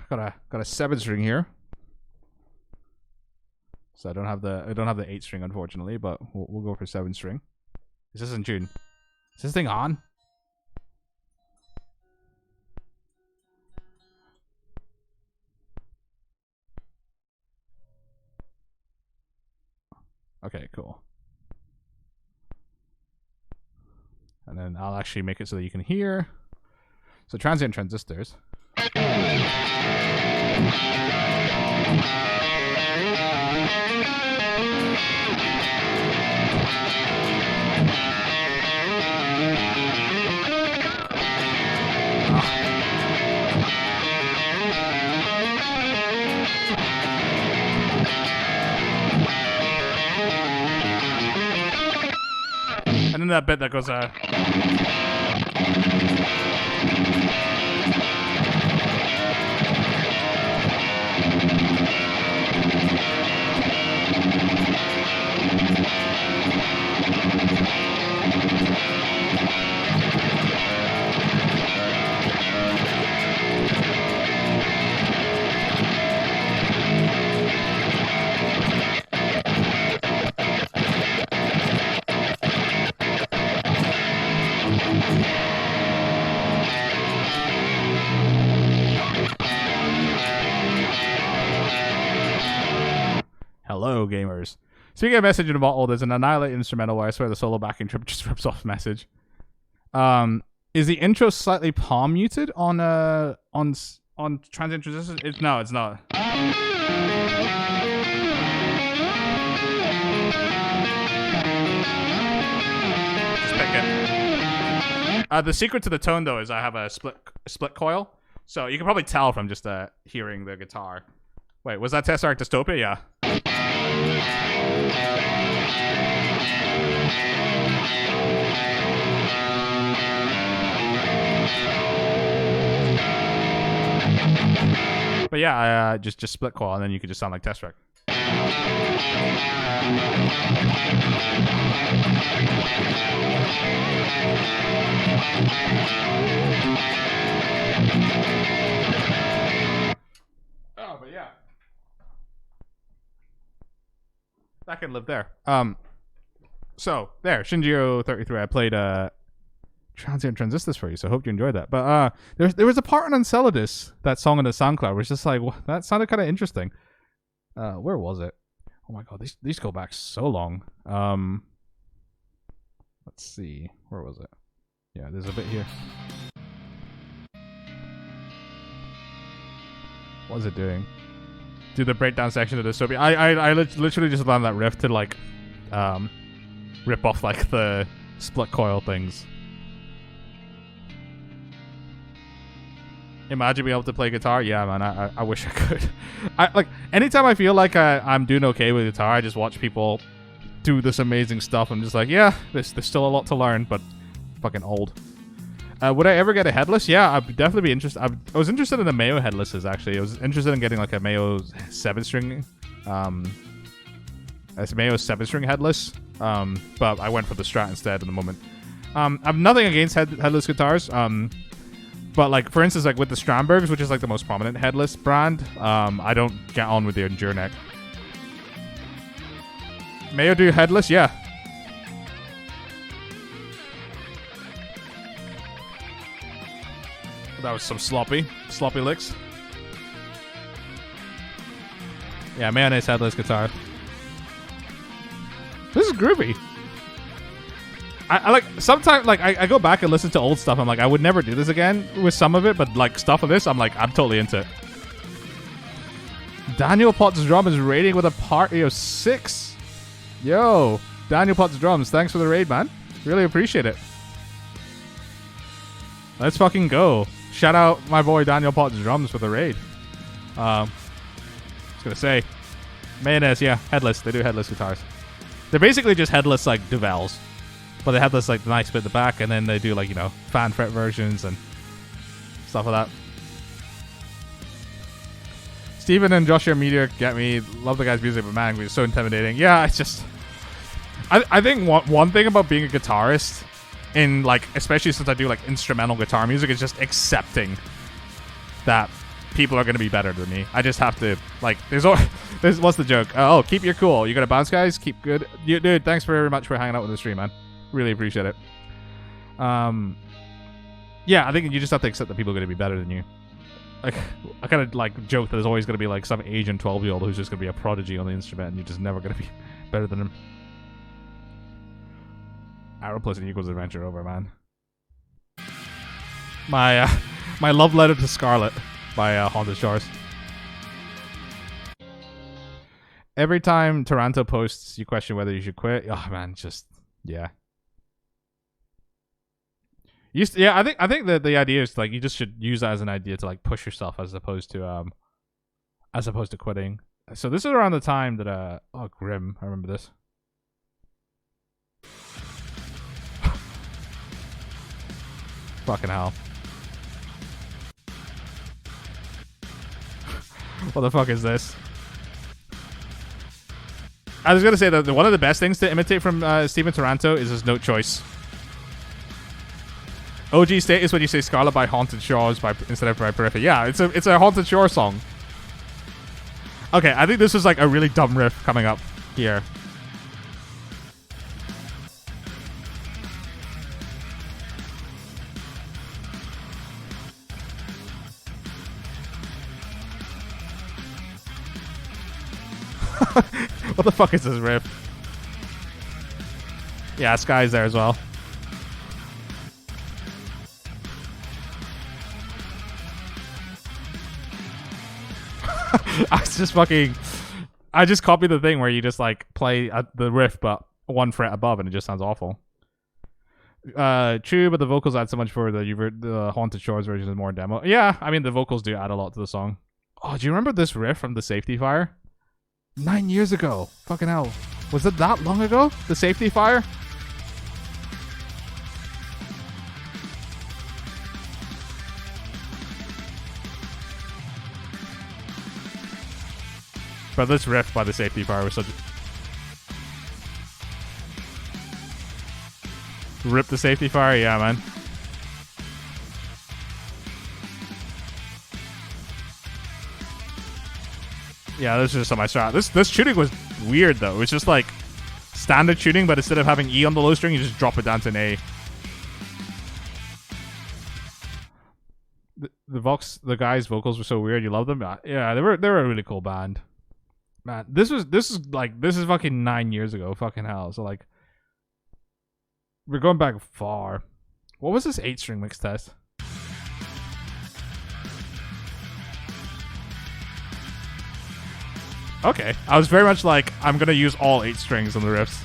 Got a 7-string here. So I don't have the 8-string, unfortunately, but we'll go for 7-string. Is this in tune? Is this thing on? Okay, cool. And then I'll actually make it so that you can hear. So Transient Transistors. And then that bit that goes Hello, gamers. Speaking of Message in a Bottle, there's an Annihilate instrumental where I swear the solo backing trip just rips off Message. Is the intro slightly palm muted on Transient Transistors? No, it's not. Just pick it. The secret to the tone, though, is I have a split coil, so you can probably tell from just hearing the guitar. Wait, was that Tesseract Dystopia? Yeah. But yeah, just split coil, and then you could just sound like Tesseract. Oh, but yeah. That can live there. So there, Shinjiro 33. I played Transient Transistors for you, so I hope you enjoyed that. But there was a part on Enceladus, that song on the SoundCloud, was just like, that sounded kind of interesting. Where was it? Oh my god, these go back so long. Let's see, where was it? Yeah, there's a bit here. What is it doing? Do the breakdown section of the dystopia. I literally just learned that riff to like rip off like the split coil things. Imagine being able to play guitar. Yeah, man, I wish I could. Like anytime I feel like I'm doing okay with guitar, I just watch people do this amazing stuff. I'm just like, yeah, there's still a lot to learn, but fucking old. Would I ever get a headless? Yeah, I'd definitely be interested. I was interested in the Mayo headlesses, actually. I was interested in getting like a Mayo 7-string, a Mayo 7-string headless, but I went for the Strat instead in the moment. I've nothing against headless guitars, but like, for instance, like with the Strandbergs, which is like the most prominent headless brand, I don't get on with the Endure neck. Mayo do headless? Yeah. That was some sloppy licks. Yeah, mayonnaise headless guitar. This is groovy. I like, sometimes, like, I go back and listen to old stuff. I'm like, I would never do this again with some of it, but like stuff of this, I'm like, I'm totally into it. Daniel Potts Drum is raiding with a party of 6. Yo, Daniel Potts Drums, thanks for the raid, man. Really appreciate it. Let's fucking go. Shout out my boy Daniel Potts Drums for the raid. I was gonna say, mayonnaise, yeah, headless. They do headless guitars. They're basically just headless like Duvals, but they have this like nice bit at the back, and then they do like, you know, fan fret versions and stuff like that. Steven and Joshua Meteor get me. Love the guy's music, but man, it's so intimidating. Yeah, it's just, I think one thing about being a guitarist, in like, especially since I do like instrumental guitar music, is just accepting that people are going to be better than me. I just have to, like, there's what's the joke? Oh, keep your cool. You got to bounce, guys. Keep good. Dude, thanks very much for hanging out with the stream, man. Really appreciate it. Yeah, I think you just have to accept that people are going to be better than you. Like, I kind of like joke that there's always going to be like some Asian 12-year-old who's just going to be a prodigy on the instrument, and you're just never going to be better than him. Arrow plus an equals adventure over, man. My love letter to Scarlet by Haunted Shores. Every time Taranto posts, you question whether you should quit. Oh man, just yeah. I think that the idea is like you just should use that as an idea to like push yourself as opposed to quitting. So this is around the time that oh Grim, I remember this. Fucking hell. What the fuck is this? I was gonna say that one of the best things to imitate from Steven Taranto is his note choice. OG state is when you say Scarlet by Haunted Shores instead of by Periphery. Yeah, it's a Haunted Shore song. Okay, I think this is like a really dumb riff coming up here. What the fuck is this riff? Yeah, Sky's there as well. I just copied the thing where you just like play the riff but one fret above and it just sounds awful. True, but the vocals add so much for the Haunted Shores version is more demo. Yeah, I mean the vocals do add a lot to the song. Oh, do you remember this riff from the Safety Fire? 9 years ago. Fucking hell. Was it that long ago? The Safety Fire? But this riff by the Safety Fire was such... Rip the Safety Fire? Yeah, man. Yeah, this is just on my strat. This tuning was weird though. It was just like standard tuning, but instead of having E on the low string, you just drop it down to an A. The guys' vocals were so weird. You love them? Yeah, they were a really cool band. Man, this is fucking 9 years ago. Fucking hell. So like, we're going back far. What was this 8-string mix test? Okay, I was very much like, I'm gonna use all 8 strings on the riffs.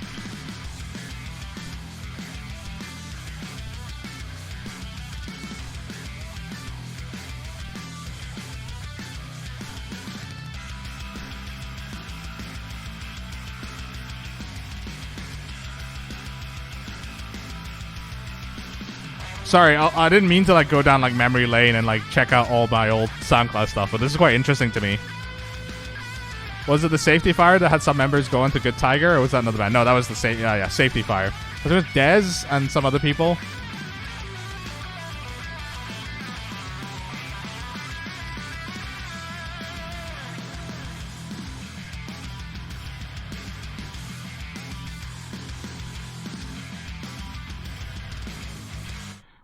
Sorry, I didn't mean to like go down like memory lane and like check out all my old SoundCloud stuff, but this is quite interesting to me. Was it the Safety Fire that had some members go into Good Tiger, or was that another band? No, that was the Safety Fire. Was it with Dez and some other people?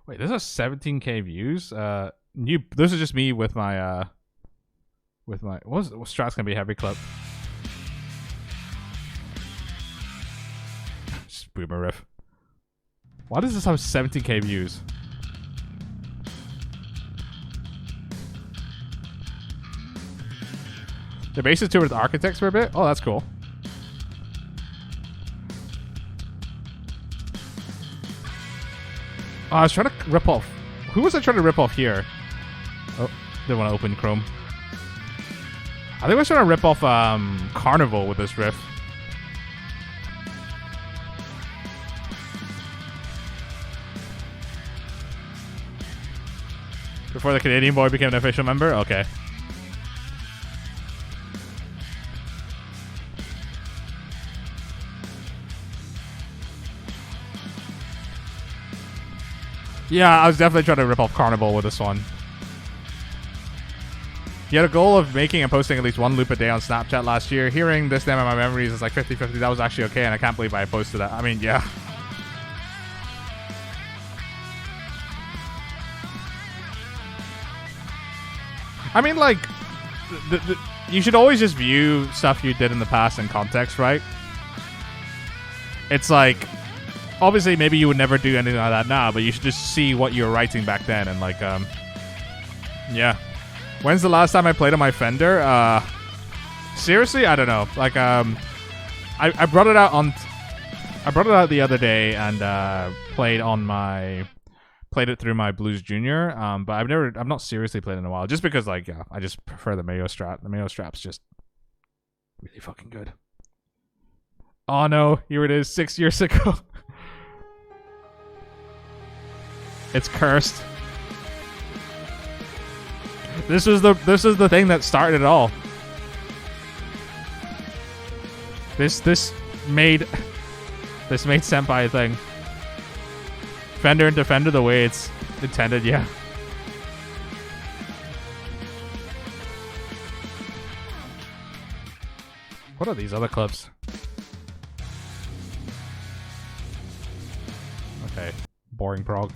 Wait, this has 17k views. This is just me with my what strat's gonna be a heavy clip. Just boomer riff. Why does this have 17k views? The bassist toured with Architects for a bit. Oh, that's cool. I was trying to rip off. Who was I trying to rip off here? Oh, didn't want to open Chrome. I think I was trying to rip off Carnival with this riff. Before the Canadian boy became an official member? Okay. Yeah, I was definitely trying to rip off Carnival with this one. You had a goal of making and posting at least one loop a day on Snapchat last year. Hearing this name in my memories is like 50-50. That was actually okay, and I can't believe I posted that. I mean, yeah. I mean, like, you should always just view stuff you did in the past in context, right? It's like, obviously, maybe you would never do anything like that now, but you should just see what you were writing back then, and like, yeah. When's the last time I played on my Fender? Seriously, I don't know. Like, I brought it out the other day and played it through my Blues Junior. But I've not seriously played it in a while, just because like, yeah, I just prefer the Mayo Strat. The Mayo Strat's just really fucking good. Oh no, here it is, 6 years ago. It's cursed. This is the thing that started it all. This made Senpai a thing. Fender into Fender the way it's intended, yeah. What are these other clips? Okay, boring prog.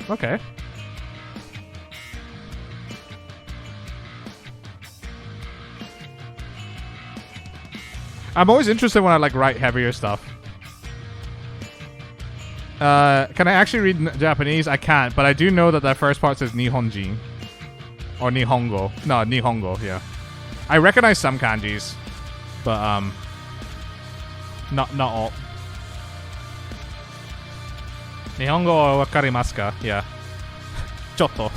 Okay. I'm always interested when I like write heavier stuff. Can I actually read Japanese? I can't, but I do know that first part says Nihonjin. Or Nihongo. No, Nihongo, yeah. I recognize some kanjis, but not all. Nihongo wa wakarimasu ka? Yeah. Chotto.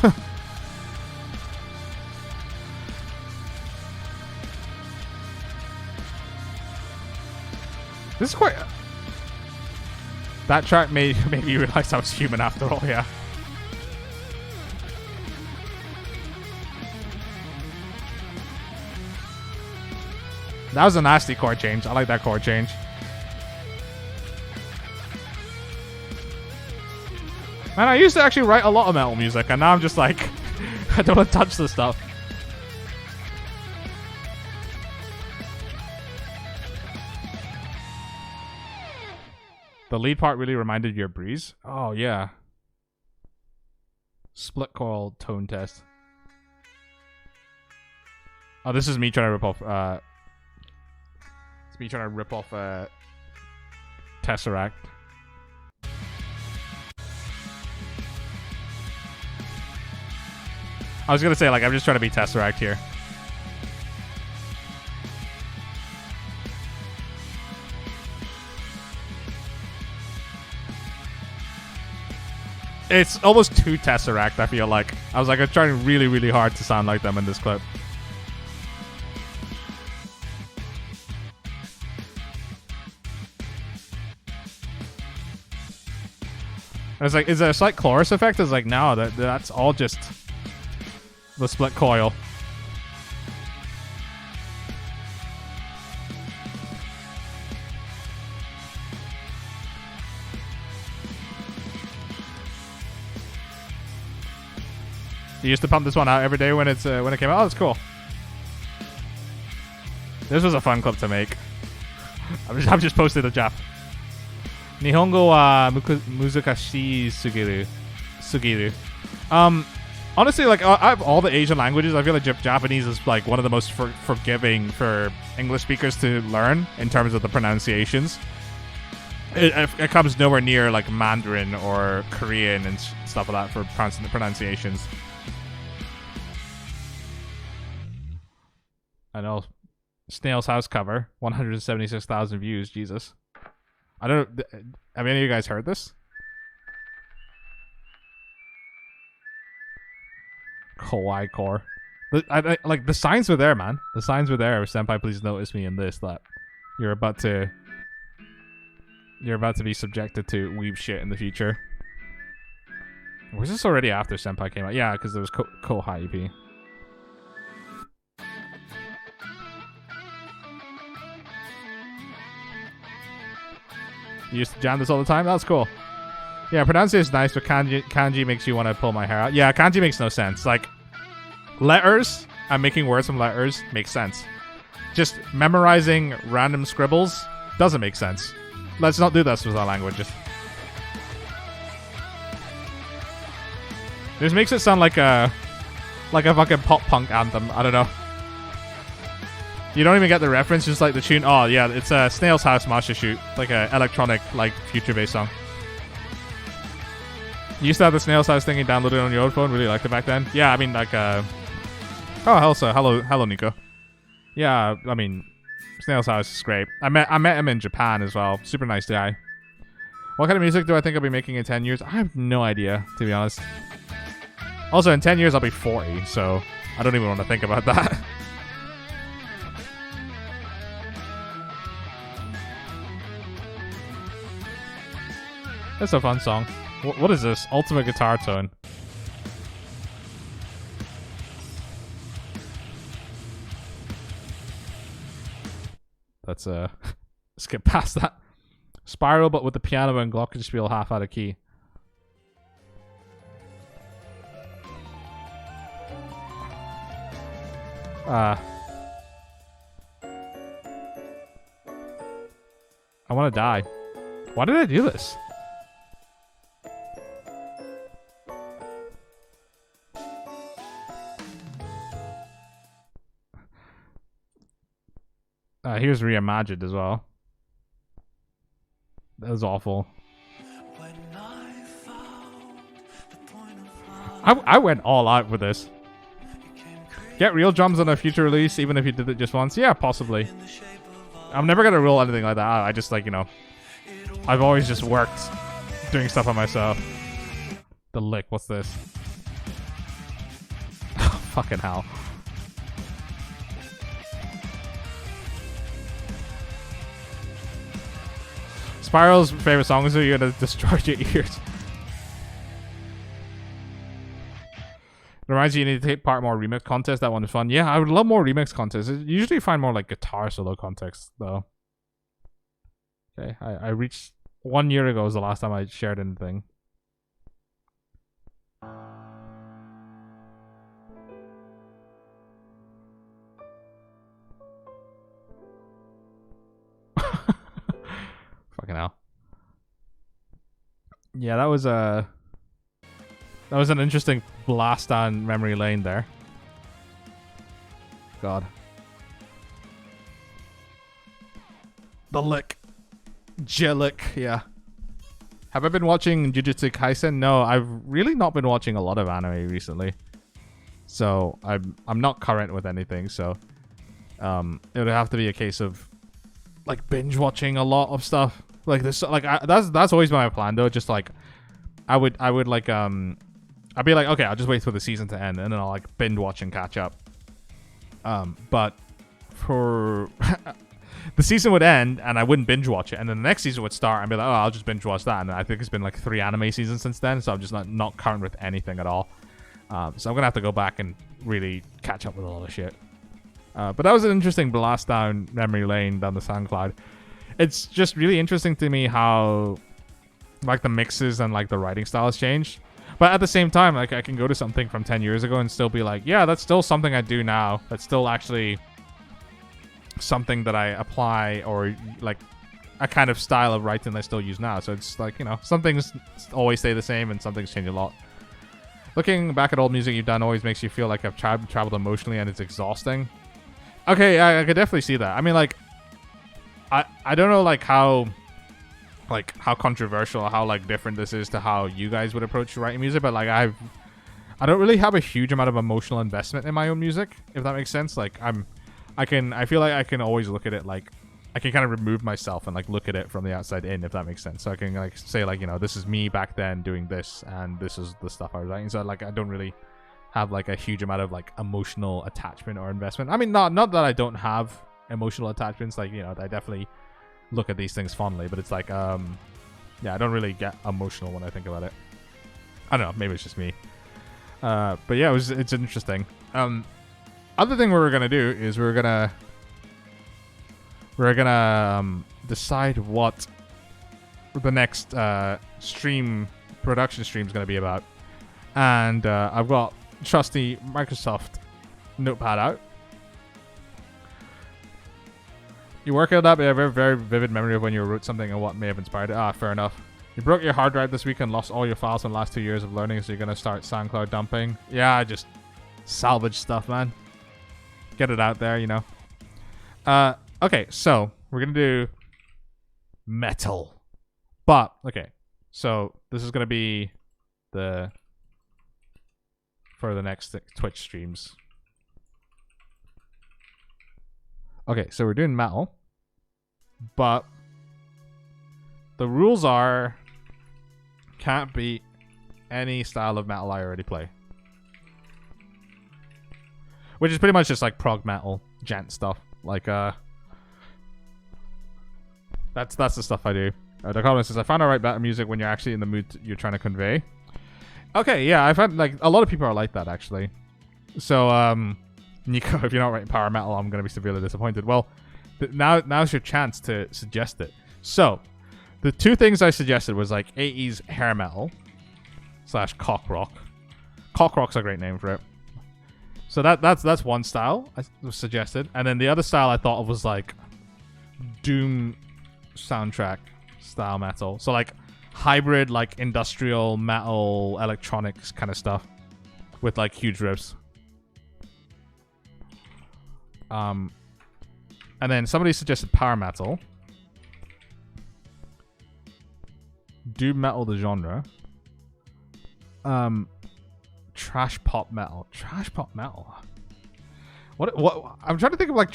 This is quite... That track made me realize I was human after all, yeah. That was a nasty chord change. I like that chord change. Man, I used to actually write a lot of metal music, and now I'm just like... I don't want to touch this stuff. The lead part really reminded you of Breeze. Oh, yeah. Split coil tone test. Oh, this is me trying to rip off, it's me trying to rip off, Tesseract. I was gonna say, like, I'm just trying to be Tesseract here. It's almost too Tesseract, I feel like. I was like, I'm trying really, really hard to sound like them in this clip. I was like, is there a slight chorus effect? I was like, no, that's all just the split coil. You used to pump this one out every day when it came out. Oh, that's cool. This was a fun clip to make. I've just posted a Jap. Nihongo wa muzukashii sugiru. Honestly, like, I have all the Asian languages. I feel like Japanese is like one of the most forgiving for English speakers to learn in terms of the pronunciations. It comes nowhere near like Mandarin or Korean and stuff like that for pronunciations. I know. Snail's House cover, 176,000 views. Jesus. I don't. Have any of you guys heard this? Kawaii core. Like, the signs were there, man. The signs were there. Senpai, please notice me in this. That you're about to be subjected to weeb shit in the future. Was this already after Senpai came out? Yeah, because there was Kohai EP. You used to jam this all the time? That's cool. Yeah, pronunciation is nice, but kanji makes you want to pull my hair out. Yeah, kanji makes no sense. Like, letters and making words from letters makes sense. Just memorizing random scribbles doesn't make sense. Let's not do this with our languages. This makes it sound like a fucking pop punk anthem. I don't know. You don't even get the reference, just like the tune. Oh yeah, it's a Snail's House Master Shoot, like a electronic, like future-based song. You used to have the Snail's House thing and download it on your old phone. Really liked it back then. Yeah, I mean, like, oh, Elsa, hello, Nico. Yeah, I mean, Snail's House is great. I met him in Japan as well. Super nice guy. What kind of music do I think I'll be making in 10 years? I have no idea, to be honest. Also, in 10 years, I'll be 40, so I don't even want to think about that. That's a fun song. What is this? Ultimate guitar tone. Let's skip past that. Spiral, but with the piano and glockenspiel half out of key. I want to die. Why did I do this? Here's Reimagined as well. That was awful. I went all out with this. Get real drums on a future release, even if you did it just once. Yeah, possibly. I'm never gonna roll anything like that out. I just, like, you know, I've always just worked doing stuff on myself. The lick, what's this? Fucking hell. Spiral's favorite song is you're gonna destroy your ears. It reminds you need to take part more remix contests. That one is fun. Yeah, I would love more remix contests. I usually find more like guitar solo contests though. Okay, I reached 1 year ago was the last time I shared anything. Yeah, that was an interesting blast down memory lane there. God. The lick. Jellic, yeah. Have I been watching Jujutsu Kaisen? No, I've really not been watching a lot of anime recently. So I'm not current with anything, so it would have to be a case of like binge watching a lot of stuff. Like this, like that's always been my plan though. Just like I would like I'd be like, okay, I'll just wait for the season to end and then I'll like binge watch and catch up. But for the season would end and I wouldn't binge watch it, and then the next season would start and be like, oh, I'll just binge watch that. And I think it's been like 3 anime seasons since then, so I'm just not current with anything at all. So I'm gonna have to go back and really catch up with a lot of shit. But that was an interesting blast down memory lane down the SoundCloud. It's just really interesting to me how like the mixes and like the writing styles changed. But at the same time, like I can go to something from 10 years ago and still be like, yeah, that's still something I do now. That's still actually something that I apply, or like a kind of style of writing I still use now. So it's like, you know, some things always stay the same and some things change a lot. Looking back at old music you've done always makes you feel like I've traveled emotionally and it's exhausting. Okay, I could definitely see that. I mean, like, I don't know, like how controversial, how like different this is to how you guys would approach writing music, but like I don't really have a huge amount of emotional investment in my own music, if that makes sense. Like I feel like I can always look at it, like I can kind of remove myself and like look at it from the outside in, if that makes sense. So I can like say like, you know, this is me back then doing this and this is the stuff I was writing. So like I don't really have like a huge amount of like emotional attachment or investment. I mean, not that I don't have emotional attachments, like, you know, I definitely look at these things fondly, but it's like yeah, I don't really get emotional when I think about it. I don't know, maybe it's just me. But yeah, it's interesting. Other thing we were gonna do is we're gonna decide what the next production stream is gonna be about, and I've got trusty Microsoft Notepad out. You work it up, you have a very, very vivid memory of when you wrote something and what may have inspired it. Ah, fair enough. You broke your hard drive this week and lost all your files from the last 2 years of learning, so you're going to start SoundCloud dumping. Yeah, I just salvage stuff, man. Get it out there, you know. Okay, so we're going to do metal. But, okay, so this is going to be for the next Twitch streams. Okay, so we're doing metal, but the rules are can't be any style of metal I already play, which is pretty much just like prog metal, gent stuff. Like that's the stuff I do. The comment says I found I write better music when you're actually in the mood you're trying to convey. Okay, yeah, I found like a lot of people are like that actually. So Nico, if you're not writing power metal, I'm going to be severely disappointed. Well, now's your chance to suggest it. So, the 2 things I suggested was like 80s hair metal / cock rock. Cock rock's a great name for it. So that's one style I suggested, and then the other style I thought of was like Doom soundtrack style metal. So like hybrid, like industrial metal, electronics kind of stuff with like huge riffs. And then somebody suggested power metal. Doom metal, the genre. Trash pop metal. Trash pop metal. What? I'm trying to think of like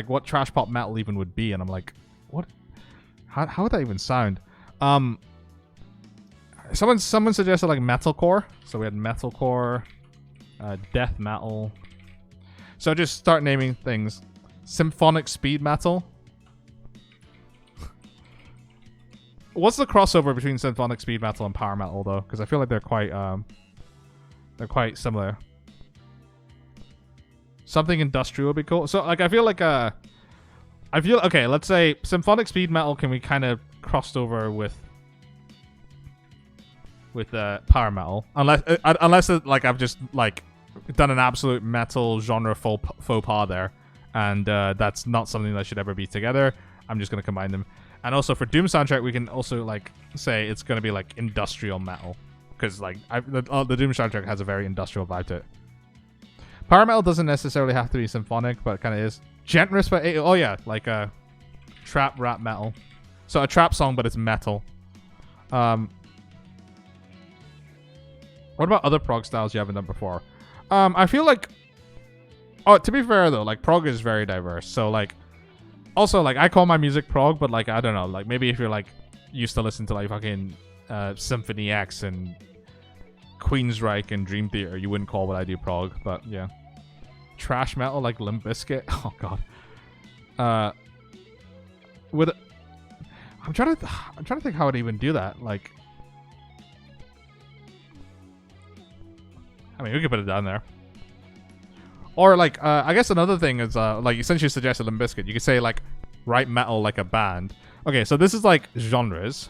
what trash pop metal even would be, and I'm like, what? How would that even sound? Someone suggested like metalcore. So we had metalcore, death metal. So just start naming things. Symphonic speed metal. What's the crossover between symphonic speed metal and power metal though? Because I feel like they're quite similar. Something industrial would be cool. So like I feel okay, let's say symphonic speed metal can we kind of crossed over with power metal, unless like I've just like done an absolute metal genre faux pas there, and that's not something that should ever be together. I'm just gonna combine them. And also for Doom soundtrack, we can also like say it's gonna be like industrial metal, because like the Doom soundtrack has a very industrial vibe to it. Power metal doesn't necessarily have to be symphonic, but it kind of is. Generous, but oh yeah, like a trap rap metal. So a trap song, but it's metal. What about other prog styles you haven't done before? I feel like, oh, to be fair though, like prog is very diverse. So like, also like I call my music prog, but like I don't know, like maybe if you're like used to listen to like fucking Symphony X and Queensryche and Dream Theater, you wouldn't call what I do prog, but yeah. Trash metal like Limp Bizkit. Oh god. I'm trying to think how I'd even do that. Like, I mean, we could put it down there. Or like, I guess another thing is like since you suggested Limp Bizkit, you could say like write metal like a band. Okay, so this is like genres.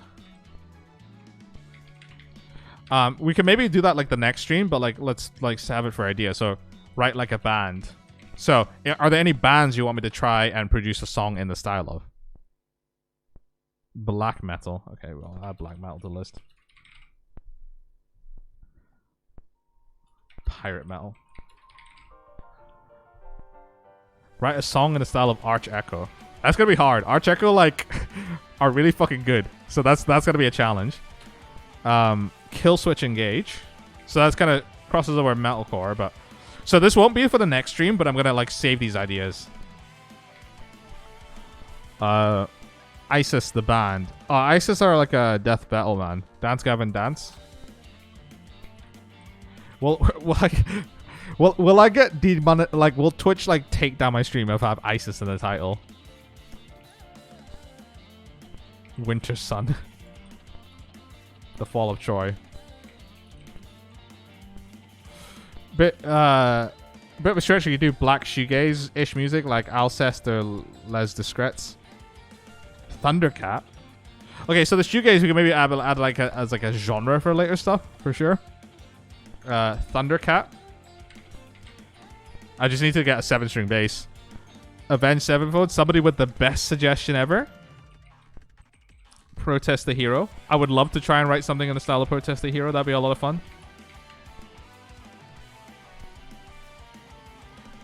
We can maybe do that like the next stream, but like let's like have it for idea. So write like a band. So are there any bands you want me to try and produce a song in the style of? Black metal. Okay, well, I'll add black metal to the list. Pirate metal. Write a song in the style of Arch Echo. That's gonna be hard. Arch Echo like are really fucking good. So that's gonna be a challenge. Kill Switch Engage. So that's kind of crosses over metalcore, but so this won't be for the next stream, but I'm gonna like save these ideas. ISIS the band. Oh, ISIS are like a death battle man. Dance Gavin Dance. Well, will I get demonet? Like, will Twitch like take down my stream if I have ISIS in the title? Winter Sun. The Fall of Troy. Bit of a stretch. You could do black shoegaze-ish music like Alceste or Les Discrets. Thundercat. Okay, so the shoegaze we can maybe add like as like a genre for later stuff for sure. Thundercat. I just need to get a 7-string bass. Avenged Sevenfold. Somebody with the best suggestion ever. Protest the Hero. I would love to try and write something in the style of Protest the Hero. That'd be a lot of fun.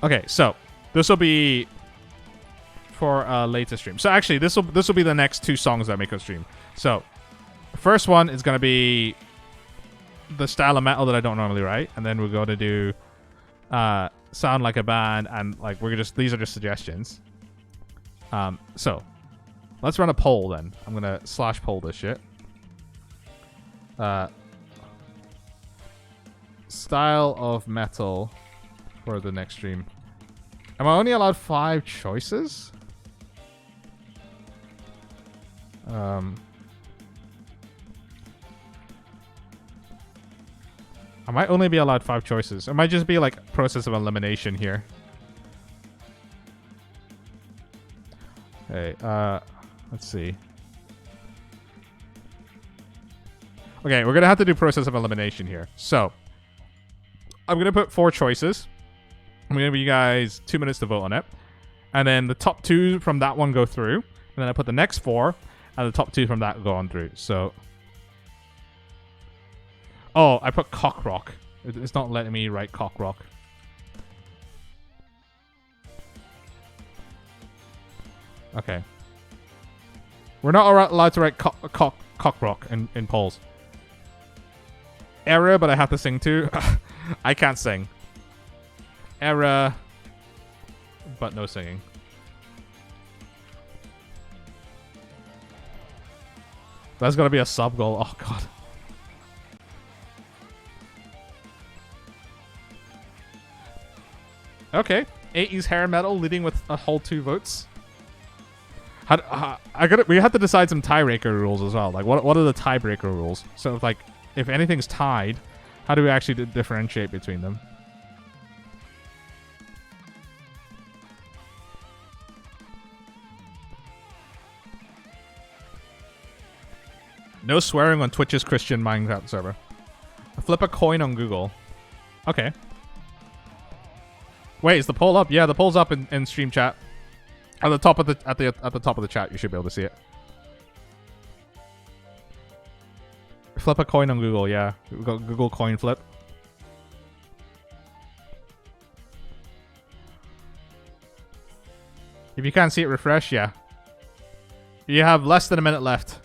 Okay, so this will be for a later stream. So actually, this will be the next 2 songs that make a stream. So first one is gonna be the style of metal that I don't normally write, and then we're going to do sound like a band, and like these are just suggestions. So let's run a poll then. I'm gonna /poll this shit. Style of metal for the next stream. Am I only allowed 5 choices? I might only be allowed 5 choices. It might just be like process of elimination here. Okay, let's see. Okay, we're gonna have to do process of elimination here. So I'm gonna put 4 choices. I'm gonna give you guys 2 minutes to vote on it. And then the top 2 from that one go through. And then I put the next 4, and the top 2 from that go on through. So oh, I put cock rock. It's not letting me write cock rock. Okay. We're not allowed to write cock rock in polls. Error, but I have to sing too. I can't sing. Error, but no singing. That's gonna be a sub goal. Oh god. Okay, 80s hair metal leading with a whole 2 votes. We have to decide some tiebreaker rules as well. Like, what are the tiebreaker rules? So, if anything's tied, how do we actually differentiate between them? No swearing on Twitch's Christian Minecraft server. Flip a coin on Google. Okay. Wait, is the poll up? Yeah, the poll's up in stream chat. At the top of the top of the chat, you should be able to see it. Flip a coin on Google, yeah. We got Google coin flip. If you can't see it, refresh, yeah. You have less than a minute left.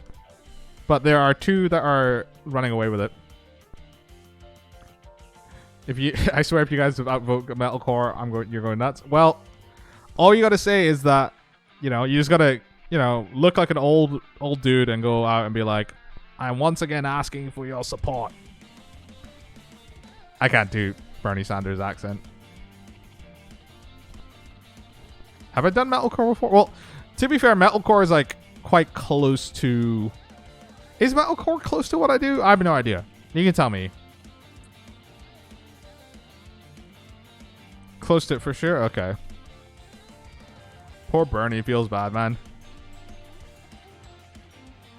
But there are 2 that are running away with it. If you, I swear, if you guys outvote metalcore, you're going nuts. Well, all you gotta say is that, you know, you just gotta, you know, look like an old dude and go out and be like, I'm once again asking for your support. I can't do Bernie Sanders' accent. Have I done metalcore before? Well, to be fair, metalcore is like quite close to... Is metalcore close to what I do? I have no idea. You can tell me. Close to it for sure? Okay. Poor Bernie feels bad, man.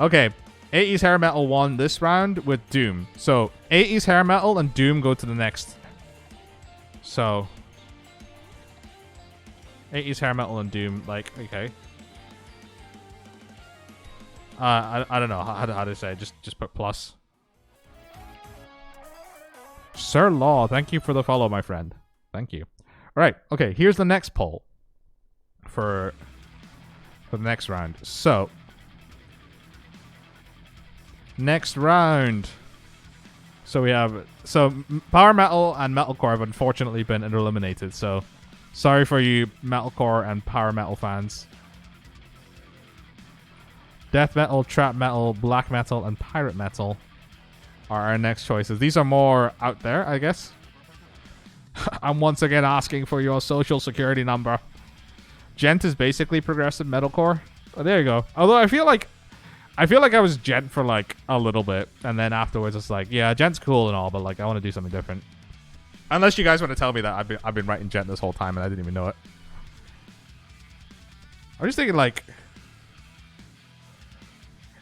Okay. 80s hair metal won this round with Doom. So 80s hair metal and Doom go to the next. So 80s hair metal and Doom, like, okay. I don't know how to say it. Just put plus. Sir Law, thank you for the follow, my friend. Thank you. All right, okay. Here's the next poll for the next round. So next round. So we have power metal and metalcore have unfortunately been eliminated. So sorry for you metalcore and power metal fans. Death metal, trap metal, black metal, and pirate metal are our next choices. These are more out there, I guess. I'm once again asking for your social security number. Gent is basically progressive metalcore. Oh, there you go. Although I feel like I was Gent for like a little bit, and then afterwards it's like, yeah, Gent's cool and all, but like I want to do something different. Unless you guys want to tell me that I've been writing Gent this whole time and I didn't even know it. I'm just thinking like,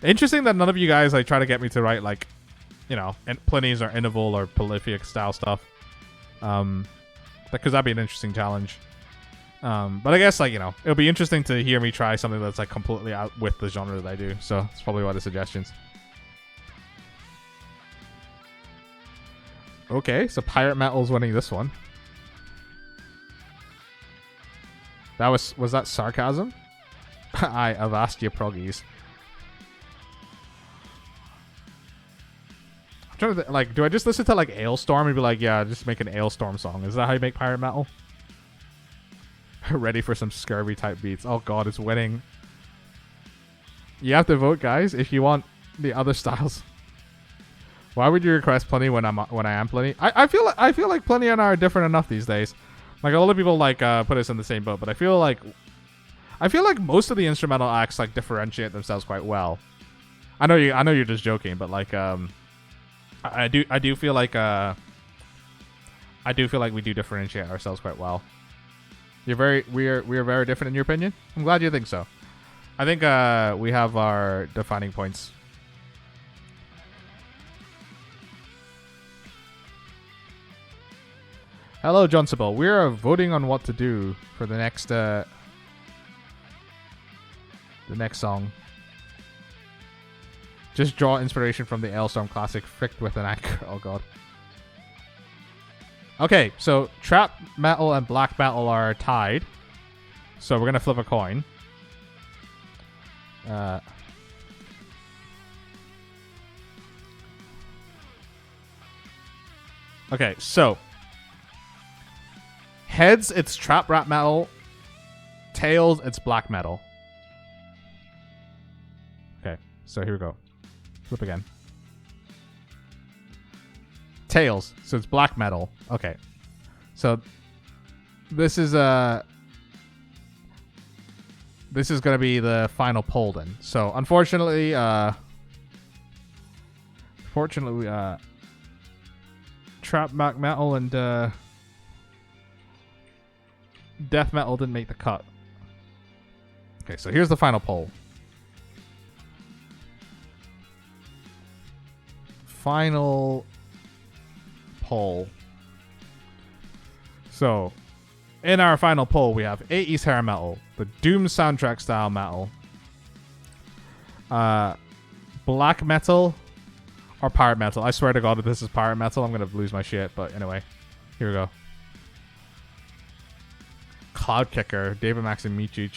interesting that none of you guys like try to get me to write like, you know, Plinies or Innoval or prolific style stuff. Because that'd be an interesting challenge. But I guess like, you know, it'll be interesting to hear me try something that's like completely out with the genre that I do. So that's probably why the suggestions. Okay, so pirate metal's winning this one. That was that sarcasm? I've asked you proggies. I'm trying to like, do I just listen to like Ailstorm and be like, yeah, just make an Ailstorm song? Is that how you make pirate metal? Ready for some scurvy type beats. Oh god, it's winning. You have to vote, guys, if you want the other styles. Why would you request Pliny when I am Pliny? I feel like Pliny and I are different enough these days. Like a lot of people like put us in the same boat, but I feel like most of the instrumental acts like differentiate themselves quite well. I know you're just joking, but like I do feel like we do differentiate ourselves quite well. We are very different in your opinion? I'm glad you think so. I think we have our defining points. Hello, John Sabel. We are voting on what to do for the next song. Just draw inspiration from the Ailstorm classic Fricked with an Anchor. Oh god. Okay, so trap metal and black metal are tied. So we're gonna flip a coin. Okay, so heads, it's trap rap metal. Tails, it's black metal. Okay, so here we go. Flip again. Tails, so it's black metal. Okay, so this is gonna be the final poll then. So unfortunately, trap black metal and death metal didn't make the cut. Okay, so here's the final poll. Final poll. So, in our final poll, we have 80s hair metal, the Doom soundtrack style metal, black metal, Or pirate metal. I swear to God, if this is pirate metal, I'm gonna lose my shit. But anyway, here we go. Cloud Kicker, David Maxon Micic.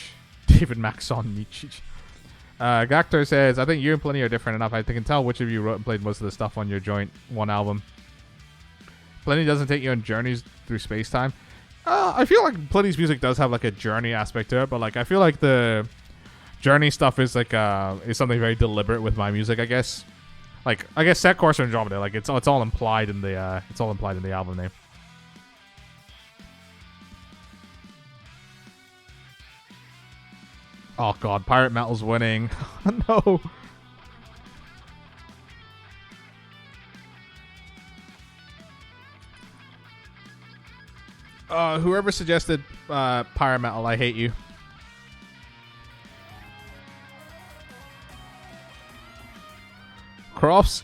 David Maxon Micic. Gactor says, I think you and Pliny are different enough. I can tell which of you wrote and played most of the stuff on your joint one album. Pliny doesn't take you on journeys through space-time. I feel like Pliny's music does have like a journey aspect to it, but like I feel like the journey stuff is like is something very deliberate with my music, I guess. Like I guess Set Course or Andromeda, like it's all implied in the album name. Oh god, pirate metal's winning. No. Whoever suggested pirate metal, I hate you. Crofts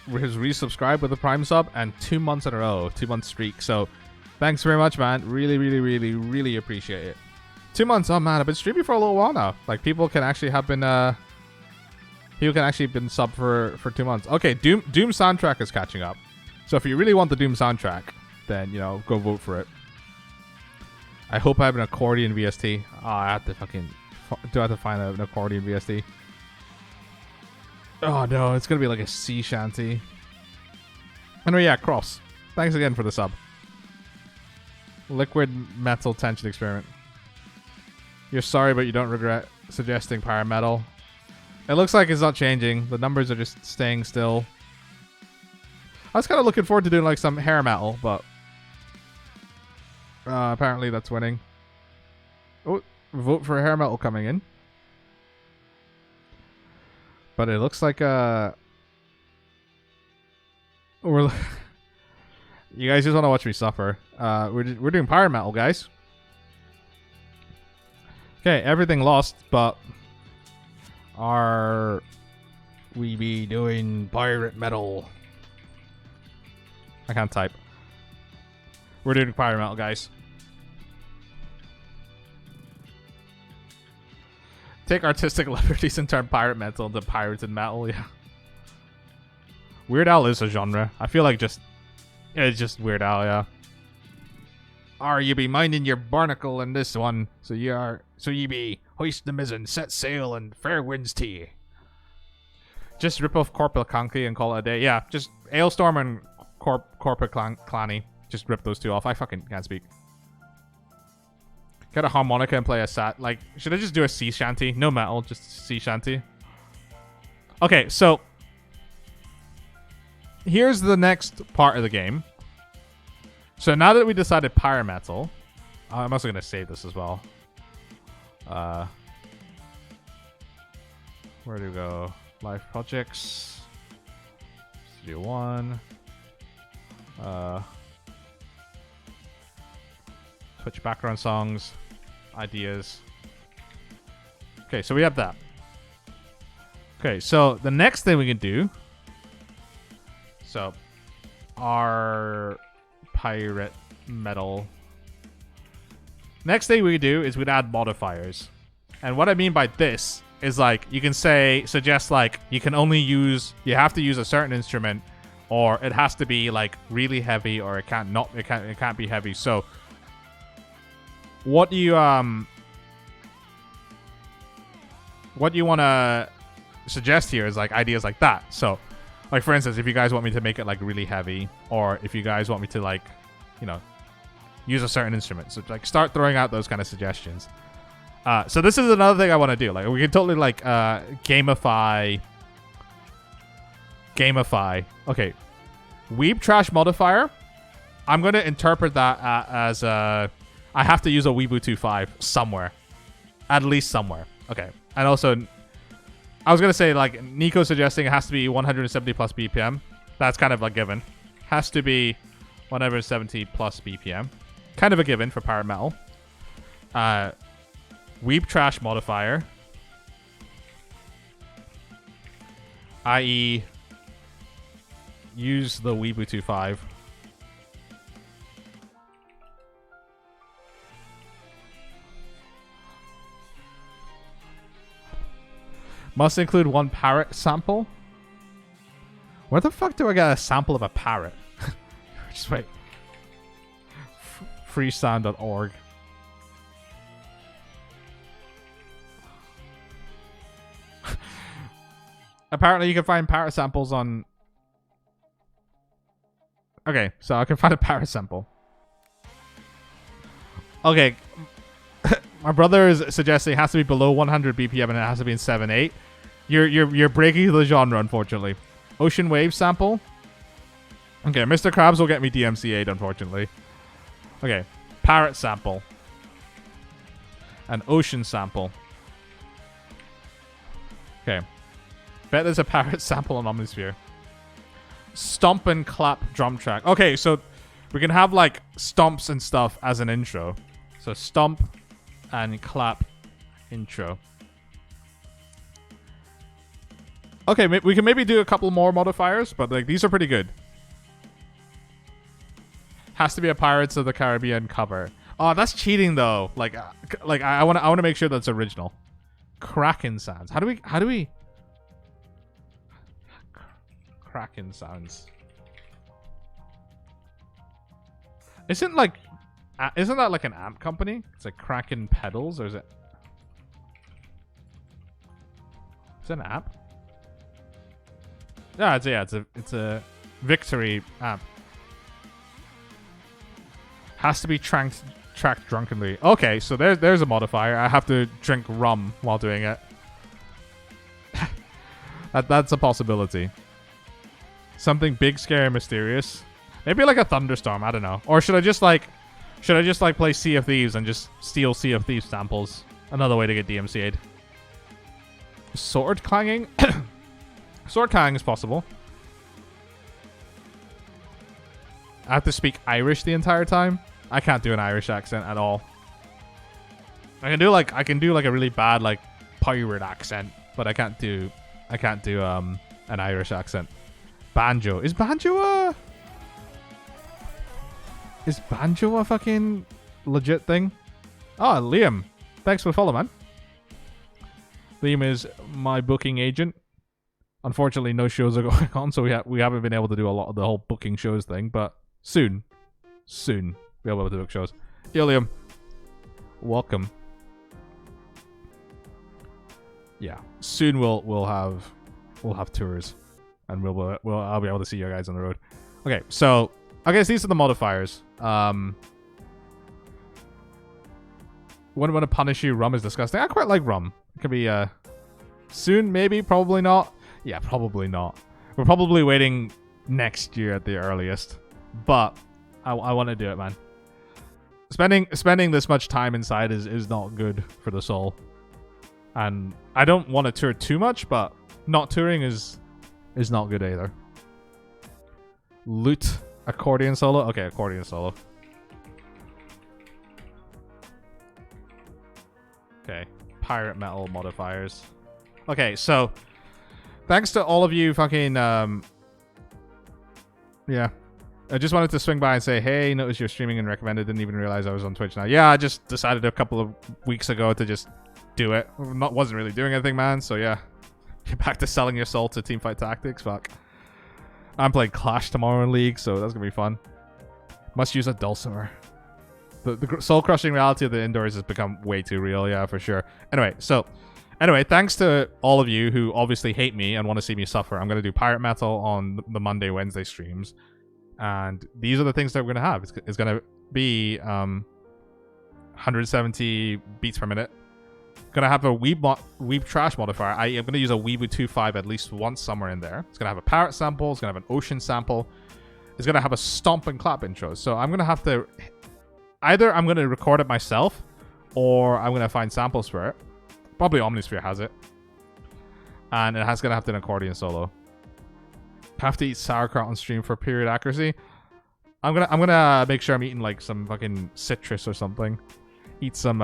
has resubscribed with a Prime sub and 2 months in a row, 2 month streak. So thanks very much, man. Really, really, really, really appreciate it. 2 months. Oh man, I've been streaming for a little while now. Like people can actually have been sub for 2 months. Okay, Doom soundtrack is catching up. So if you really want the Doom soundtrack, then you know go vote for it. I hope I have an accordion VST. Oh, I have to find an accordion VST. Oh no, it's gonna be like a sea shanty. Anyway, yeah, Cross. Thanks again for the sub. Liquid metal tension experiment. You're sorry, but you don't regret suggesting pirate metal. It looks like it's not changing. The numbers are just staying still. I was kind of looking forward to doing like some hair metal, but apparently that's winning. Oh, vote for hair metal coming in. But it looks like we're you guys just want to watch me suffer. We're doing pirate metal, guys. Okay, everything lost, but are we be doing pirate metal? I can't type. We're doing pirate metal, guys. Take artistic liberties and turn pirate metal into pirated metal, yeah. Weird Al is a genre. I feel like it's just Weird Al, yeah. Are you be minding your barnacle in this one? So ye be hoist the mizzen, set sail, and fair winds to ye. Just rip off Corporal Clanky and call it a day. Yeah, just Ailstorm and Corporal Clanny. Just rip those two off. I fucking can't speak. Get a harmonica and play a sat. Like, should I just do a sea shanty? No metal, just sea shanty. Okay, so here's the next part of the game. So now that we decided pirate metal, I'm also gonna save this as well. Where do we go? Live projects. Studio 1. Twitch background songs. Ideas. Okay, so we have that. Okay, so the next thing we can do. So, our pirate metal. Next thing we can do is we'd add modifiers. And what I mean by this is like you can suggest like you have to use a certain instrument, or it has to be like really heavy, or it can't be heavy. So what do you want to suggest here is like ideas like that. So like for instance, if you guys want me to make it like really heavy, or if you guys want me to like, you know, use a certain instrument, so like start throwing out those kind of suggestions. So this is another thing I want to do. Like we can totally like gamify. Okay, Weeb Trash modifier. I'm gonna interpret that as I have to use a Weeboo 2.5 somewhere, at least somewhere. Okay, and also. I was going to say, like, Nico suggesting it has to be 170 plus BPM. That's kind of a given. Has to be 170 plus BPM. Kind of a given for pirate metal. Weeb Trash modifier. I.e. use the Weeboo 2.5. Must include one parrot sample. Where the fuck do I get a sample of a parrot? Just wait. Freesound.org. Apparently you can find parrot samples on... Okay, so I can find a parrot sample. Okay. My brother is suggesting it has to be below 100 BPM and it has to be in 7/8. You're breaking the genre, unfortunately. Ocean wave sample. Okay, Mr. Krabs will get me DMCA'd, unfortunately. Okay, parrot sample. An ocean sample. Okay. Bet there's a parrot sample on Omnisphere. Stomp and clap drum track. Okay, so we can have like stomps and stuff as an intro. So stomp and clap intro. Okay, we can maybe do a couple more modifiers, but like these are pretty good. Has to be a Pirates of the Caribbean cover. Oh, that's cheating though. Like I want to make sure that's original. Kraken sounds. How do we? Kraken sounds. Isn't that like an amp company? It's like Kraken pedals, or is it? Is it an amp? Yeah, it's a Victory amp. Has to be tracked drunkenly. Okay, so there's a modifier. I have to drink rum while doing it. That's a possibility. Something big, scary, mysterious. Maybe like a thunderstorm. I don't know. Or should I just like play Sea of Thieves and just steal Sea of Thieves samples? Another way to get DMCA'd. Sword clanging. Sword clanging is possible. I have to speak Irish the entire time. I can't do an Irish accent at all. I can do like a really bad like pirate accent, but I can't do an Irish accent. Banjo. Is banjo a fucking legit thing? Oh, Liam. Thanks for the follow, man. Liam is my booking agent. Unfortunately, no shows are going on, so we haven't been able to do a lot of the whole booking shows thing, but soon we'll be able to book shows. Yo, Liam. Welcome. Yeah. Soon we'll have tours. And I'll be able to see you guys on the road. Okay, so I guess these are the modifiers. Wouldn't want to punish you. Rum is disgusting. I quite like rum. It could be soon, maybe, probably not. Yeah, probably not. We're probably waiting next year at the earliest. But I want to do it, man. Spending this much time inside is not good for the soul. And I don't want to tour too much, but not touring is not good either. Lute accordion solo. Okay, accordion solo. Okay, pirate metal modifiers. Okay, so thanks to all of you fucking yeah. I just wanted to swing by and say, hey, noticed you're streaming and recommended. Didn't even realize I was on Twitch now. Yeah, I just decided a couple of weeks ago to just do it. Wasn't really doing anything, man. So yeah. Get back to selling your soul to Teamfight Tactics. Fuck. I'm playing Clash tomorrow in League, so that's gonna be fun. Must use a dulcimer. The soul-crushing reality of the indoors has become way too real, yeah, for sure. Anyway, thanks to all of you who obviously hate me and want to see me suffer. I'm gonna do pirate metal on the Monday, Wednesday streams, and these are the things that we're gonna have. It's gonna be 170 beats per minute. Gonna have a weeb trash modifier. I am gonna use a Weeboo 2.5 at least once somewhere in there. It's gonna have a parrot sample. It's gonna have an ocean sample. It's gonna have a stomp and clap intro. So I'm gonna have to either I'm gonna record it myself, or I'm gonna find samples for it. Probably Omnisphere has it, and gonna have an accordion solo. Have to eat sauerkraut on stream for period accuracy. I'm gonna make sure I'm eating like some fucking citrus or something. Eat some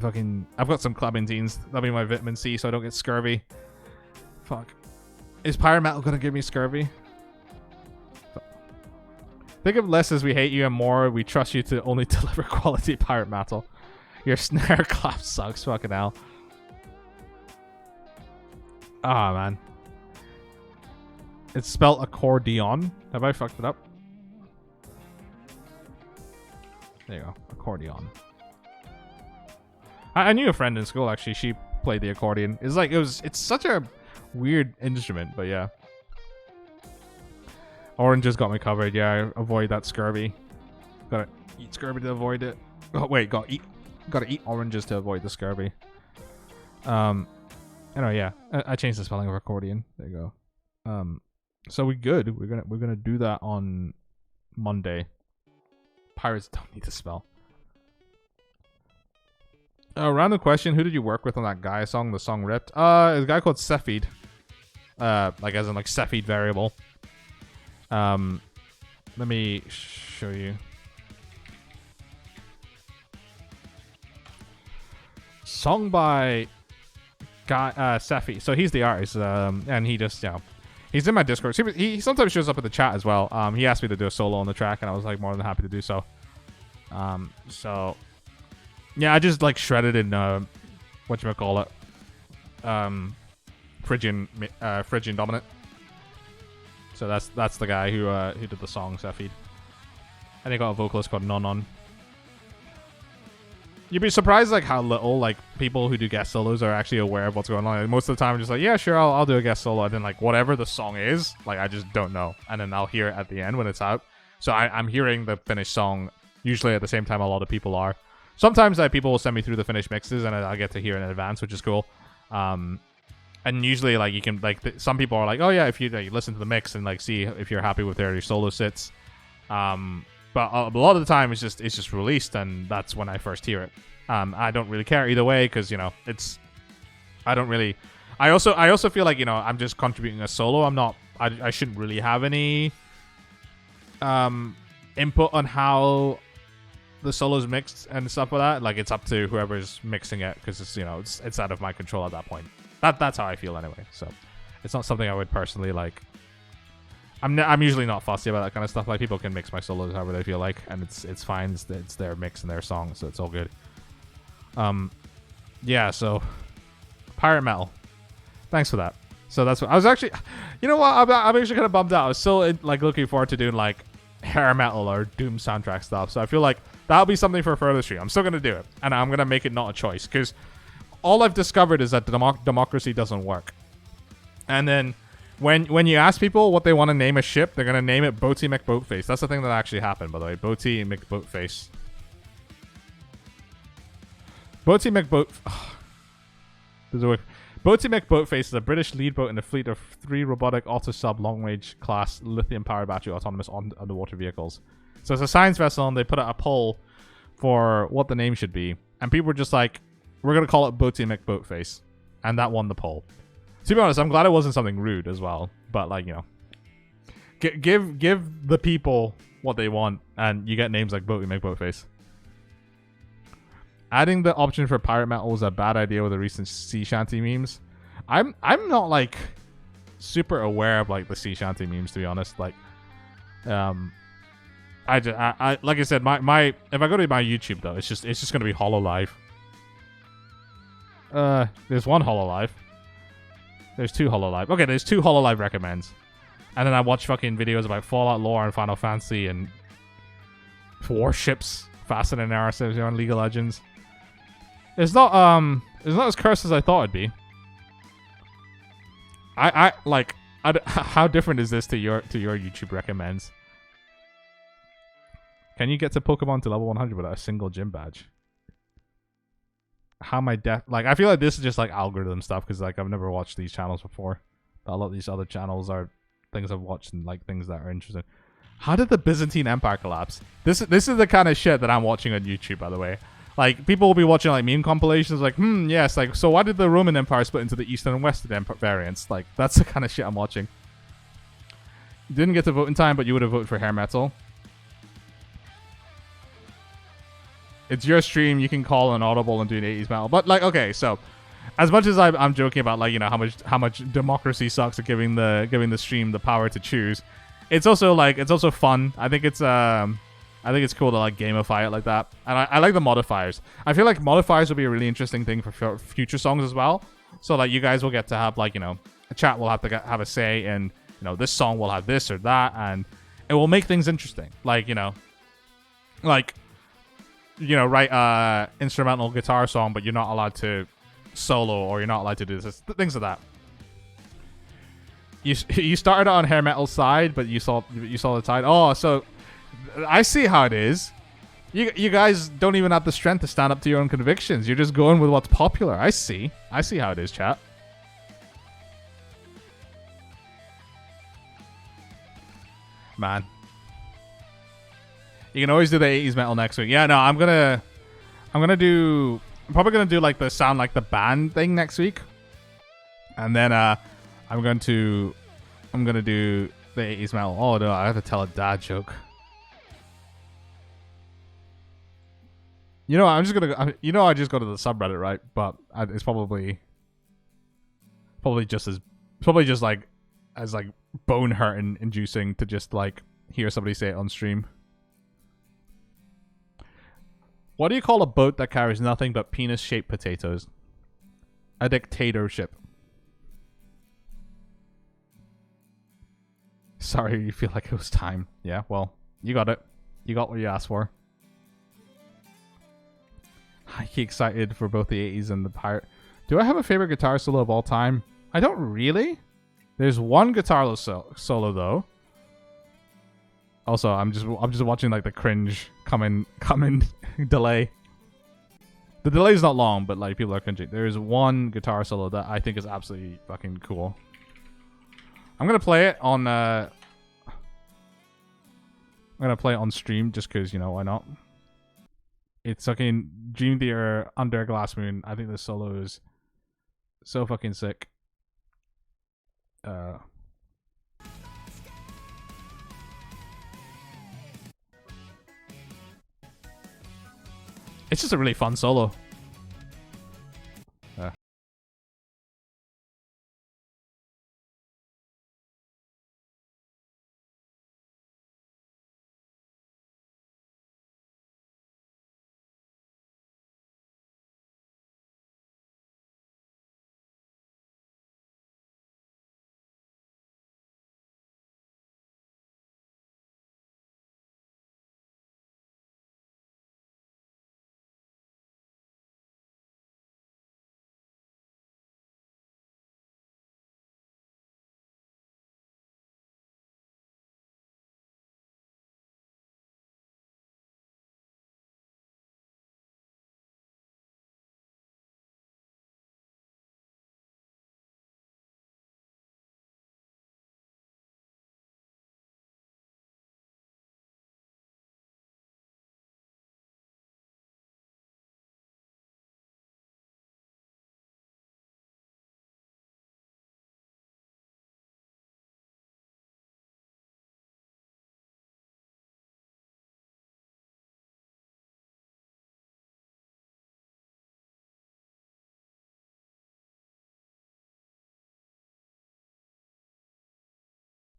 fucking... I've got some clementines. That'll be my vitamin C so I don't get scurvy. Fuck. Is Pyre Metal gonna give me scurvy? Think of less as we hate you and more we trust you to only deliver quality pirate metal. Your snare clap sucks, fucking hell. Ah, man. It's spelled accordion. Have I fucked it up? There you go. Accordion. I knew a friend in school, actually. She played the accordion. It's such a weird instrument, but yeah. Oranges got me covered. Yeah, avoid that scurvy. Gotta eat scurvy to avoid it. Oh, wait, gotta eat oranges to avoid the scurvy. Anyway, yeah. I changed the spelling of accordion. There you go. So we good. We're gonna do that on Monday. Pirates don't need to spell. Random question: who did you work with on that Gaia song? The song ripped. It's a guy called Cephid. Like as in like Cephid variable. Let me show you. Song by guy Cephid. So he's the artist. And he just he's in my Discord. He sometimes shows up in the chat as well. He asked me to do a solo on the track, and I was like more than happy to do so. So yeah, I just like shredded in whatchamacallit, Phrygian dominant. So that's the guy who did the song Cephid. And he got a vocalist called Non. You'd be surprised like how little like people who do guest solos are actually aware of what's going on. Like, most of the time I'm just like, yeah, sure, I'll do a guest solo, and then like whatever the song is, like I just don't know. And then I'll hear it at the end when it's out. So I'm hearing the finished song usually at the same time a lot of people are. Sometimes people will send me through the finished mixes, and I get to hear it in advance, which is cool. And usually, like you can, like some people are like, oh yeah, if you listen to the mix and like see if you're happy with your solo sits. But a lot of the time, it's just released, and that's when I first hear it. I don't really care either way because I don't really. I also feel like I'm just contributing a solo. I'm not. I shouldn't really have any input on how the solo's mixed and stuff like that. Like it's up to whoever's mixing it because it's out of my control at that point. That's how I feel anyway. So it's not something I would personally like. I'm usually not fussy about that kind of stuff. Like people can mix my solos however they feel like, and it's fine. It's their mix and their song, so it's all good. Yeah. So pirate metal. Thanks for that. So that's what I was actually. You know what? I'm actually kind of bummed out. I was still like looking forward to doing like hair metal or doom soundtrack stuff. So I feel like that'll be something for a further stream. I'm still gonna do it, and I'm gonna make it not a choice because all I've discovered is that democracy doesn't work. And then when you ask people what they want to name a ship, they're gonna name it Boaty McBoatface. That's the thing that actually happened, by the way. Boaty McBoatface. Boaty McBoat. There's a way. Boaty McBoatface is a British lead boat in a fleet of 3 robotic auto-sub long-range class lithium-powered battery autonomous underwater vehicles. So it's a science vessel, and they put out a poll for what the name should be, and people were just like, we're gonna call it Boaty McBoatface, and that won the poll. To be honest, I'm glad it wasn't something rude as well, but like give the people what they want, and you get names like Boaty McBoatface. Adding the option for pirate metal was a bad idea with the recent sea shanty memes. I'm not like super aware of like the sea shanty memes, to be honest. Like, I like I said, my if I go to my YouTube though, it's just gonna be Hololive. There's one Hololive. There's 2 Hololive. Okay, there's 2 Hololive recommends. And then I watch fucking videos about Fallout lore and Final Fantasy and warships, fascinating narratives on League of Legends. It's not as cursed as I thought it'd be. How different is this to your YouTube recommends? Can you get to Pokemon to level 100 without a single gym badge? How my death, like I feel like this is just like algorithm stuff because like I've never watched these channels before. But a lot of these other channels are things I've watched and like things that are interesting. How did the Byzantine Empire collapse? This is the kind of shit that I'm watching on YouTube, by the way. Like people will be watching like meme compilations like yes, like so why did the Roman Empire split into the Eastern and Western Empire variants? Like that's the kind of shit I'm watching. Didn't get to vote in time, but you would have voted for hair metal. It's your stream. You can call an audible and do an 80s metal. But like, okay, so as much as I'm joking about like how much democracy sucks at giving the stream the power to choose, it's also fun. I think it's cool to like gamify it like that. And I like the modifiers. I feel like modifiers will be a really interesting thing for future songs as well. So like you guys will get to have like a chat will have to have a say in this song will have this or that, and it will make things interesting. Like, write instrumental guitar song, but you're not allowed to solo, or you're not allowed to do this, things like that. You started on hair metal side, but you saw the tide. Oh, so I see how it is. You guys don't even have the strength to stand up to your own convictions. You're just going with what's popular. I see how it is, chat. Man, you can always do the 80s metal next week. Yeah, no, I'm probably gonna do like the sound like the band thing next week, and then I'm gonna do the 80s metal. Oh no, I have to tell a dad joke. I'm just gonna. I just go to the subreddit, right? But it's probably just like bone hurting inducing to just like hear somebody say it on stream. What do you call a boat that carries nothing but penis-shaped potatoes? A dictatorship. Sorry, you feel like it was time. Yeah, well, you got it. You got what you asked for. I'm excited for both the 80s and the pirate. Do I have a favorite guitar solo of all time? I don't really. There's one guitar solo though. Also, I'm just watching like the cringe coming delay. The delay is not long, but like people are cringing. There is one guitar solo that I think is absolutely fucking cool. I'm gonna play it on. I'm gonna play it on stream just because why not? It's fucking Dream Theater Under a Glass Moon. I think this solo is so fucking sick. It's just a really fun solo.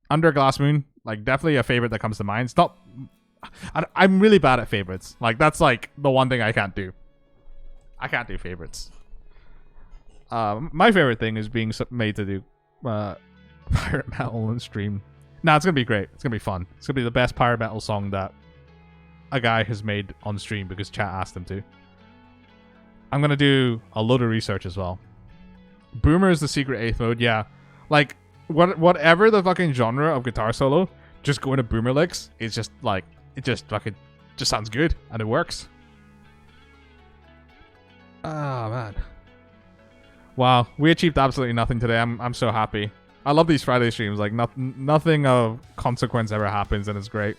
Under Glass Moon, like definitely a favorite that comes to mind. It's not. I'm really bad at favorites. Like that's like the one thing I can't do. I can't do favorites. My favorite thing is being made to do pirate metal on stream. Nah, it's gonna be great. It's gonna be fun. It's gonna be the best pirate metal song that a guy has made on stream because chat asked him to. I'm gonna do a load of research as well. Boomer is the secret 8th mode. Yeah, like. Whatever the fucking genre of guitar solo, just going to boomer licks. It's just like it just sounds good and it works. Oh man, wow, we achieved absolutely nothing today. I'm so happy. I love these Friday streams. Like nothing of consequence ever happens, and it's great.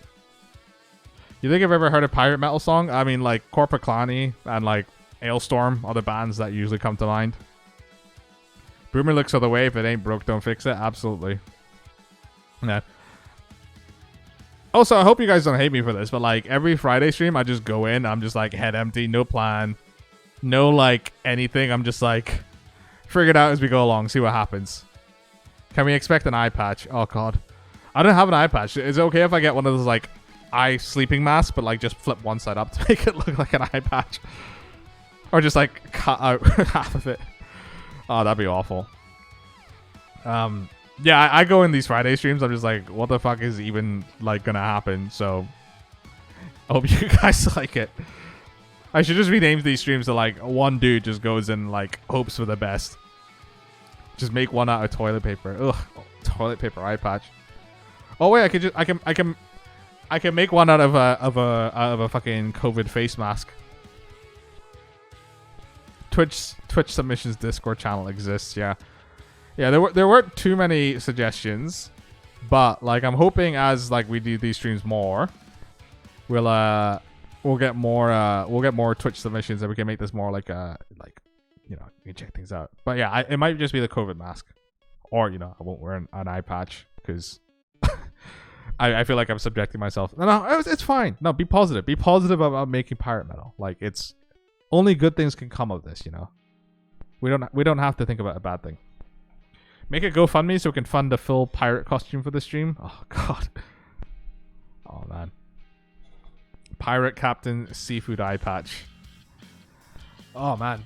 You think I've ever heard a pirate metal song? I mean, like Corpus Clani and like Ailstorm are the bands that usually come to mind. Boomer looks the way. If it ain't broke, don't fix it. Absolutely. Yeah. Also, I hope you guys don't hate me for this, but like every Friday stream, I just go in. I'm just like head empty, no plan, no like anything. I'm just like figure it out as we go along, see what happens. Can we expect an eye patch? Oh god, I don't have an eye patch. Is it okay if I get one of those like eye sleeping masks, but like just flip one side up to make it look like an eye patch, or just like cut out half of it? Oh, that'd be awful. Yeah, I go in these Friday streams. I'm just like, what the fuck is even like gonna happen? So I hope you guys like it. I should just rename these streams to like one dude just goes and like hopes for the best. Just make one out of toilet paper. Ugh, toilet paper eye patch. Oh wait, I can make one out of a fucking COVID face mask. Twitch submissions Discord channel exists. Yeah, there weren't too many suggestions, but like I'm hoping as like we do these streams more, we'll get more Twitch submissions and we can make this more like you know, you can check things out. But yeah, it might just be the COVID mask, or you know, I won't wear an eye patch because I feel like I'm subjecting myself. No, it's fine. No, be positive. Be positive about making pirate metal. Like it's only good things can come of this. You know, we don't have to think about a bad thing. Make a GoFundMe so we can fund a full pirate costume for the stream. Oh god. Oh man. Pirate Captain Seafood eye patch. Oh man.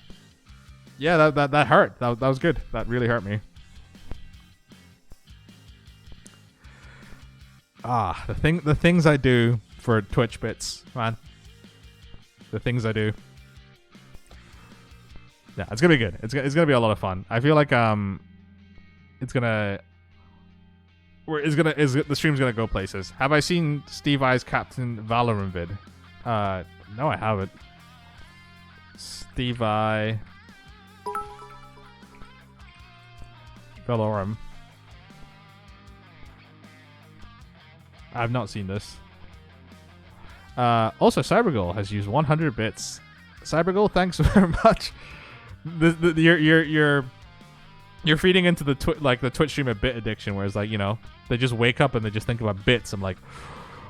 Yeah, that hurt. That was good. That really hurt me. Ah, the things I do for Twitch bits, man. The things I do. Yeah, it's gonna be good. It's gonna be a lot of fun. I feel like the stream's gonna go places. Have I seen Steve I's Captain Valorant vid? No, I haven't. Steve I Valorum. I've not seen this. Also, Cybergirl has used 100 bits. Cybergirl, thanks very much. You're feeding into the Twitch streamer bit addiction, where it's like, you know, they just wake up and they just think about bits. I'm like,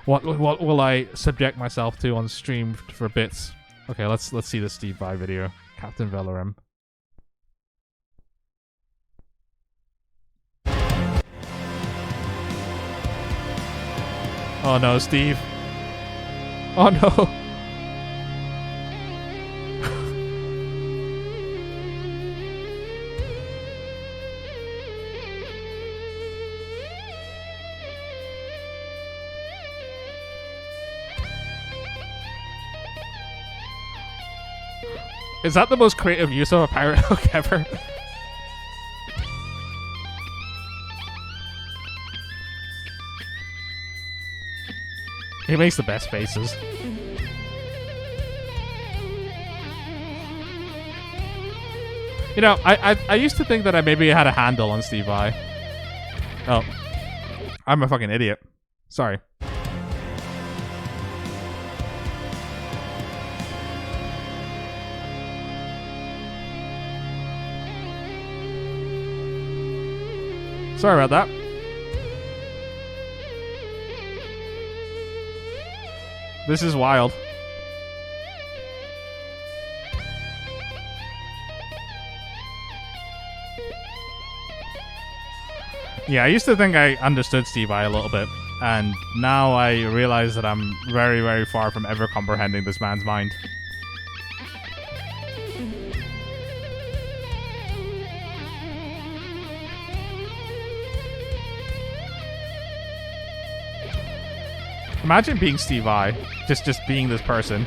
what will I subject myself to on stream for bits? Okay, let's see the Steve Vai video. Captain Valorum. Oh no, Steve. Oh no. Is that the most creative use of a pirate hook ever? He makes the best faces. You know, I used to think that I maybe had a handle on Steve Vai. Oh. I'm a fucking idiot. Sorry. Sorry about that. This is wild. Yeah, I used to think I understood Steve Vai a little bit, and now I realize that I'm very, very far from ever comprehending this man's mind. Imagine being Steve Vai, just being this person.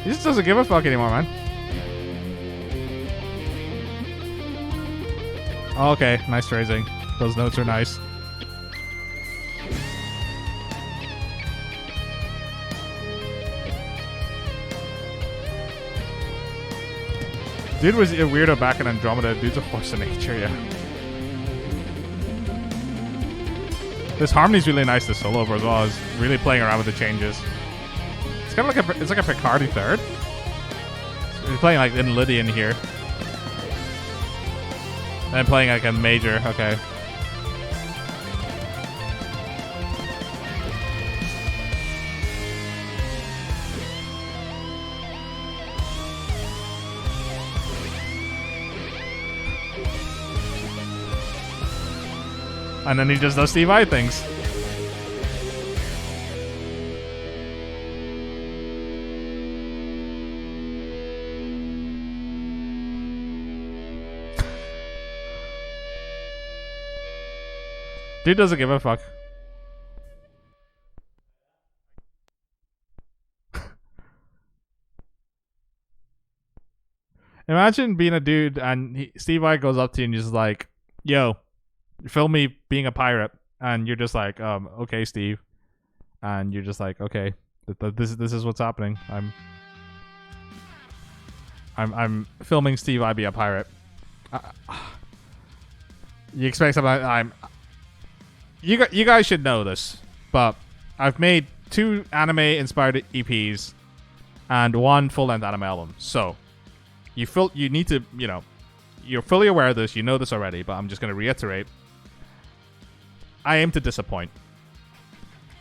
He just doesn't give a fuck anymore, man. Okay, nice phrasing. Those notes are nice. Dude was a weirdo back in Andromeda. Dude's a force of nature, yeah. This harmony's really nice to solo over as well. It's really playing around with the changes. It's kind of like it's like a Picardy third. He's playing like in Lydian here. And playing like a major, okay. And then he just does Steve Vai things. Dude doesn't give a fuck. Imagine being a dude and Steve Vai goes up to you and just like, yo, film me being a pirate. And you're just like, okay, Steve. And you're just like, okay, this is what's happening. I'm filming Steve Vai be a pirate. You expect something? You guys should know this, but I've made 2 anime-inspired EPs and 1 full-length anime album. So you need to, you're fully aware of this. You know this already, but I'm just going to reiterate. I aim to disappoint.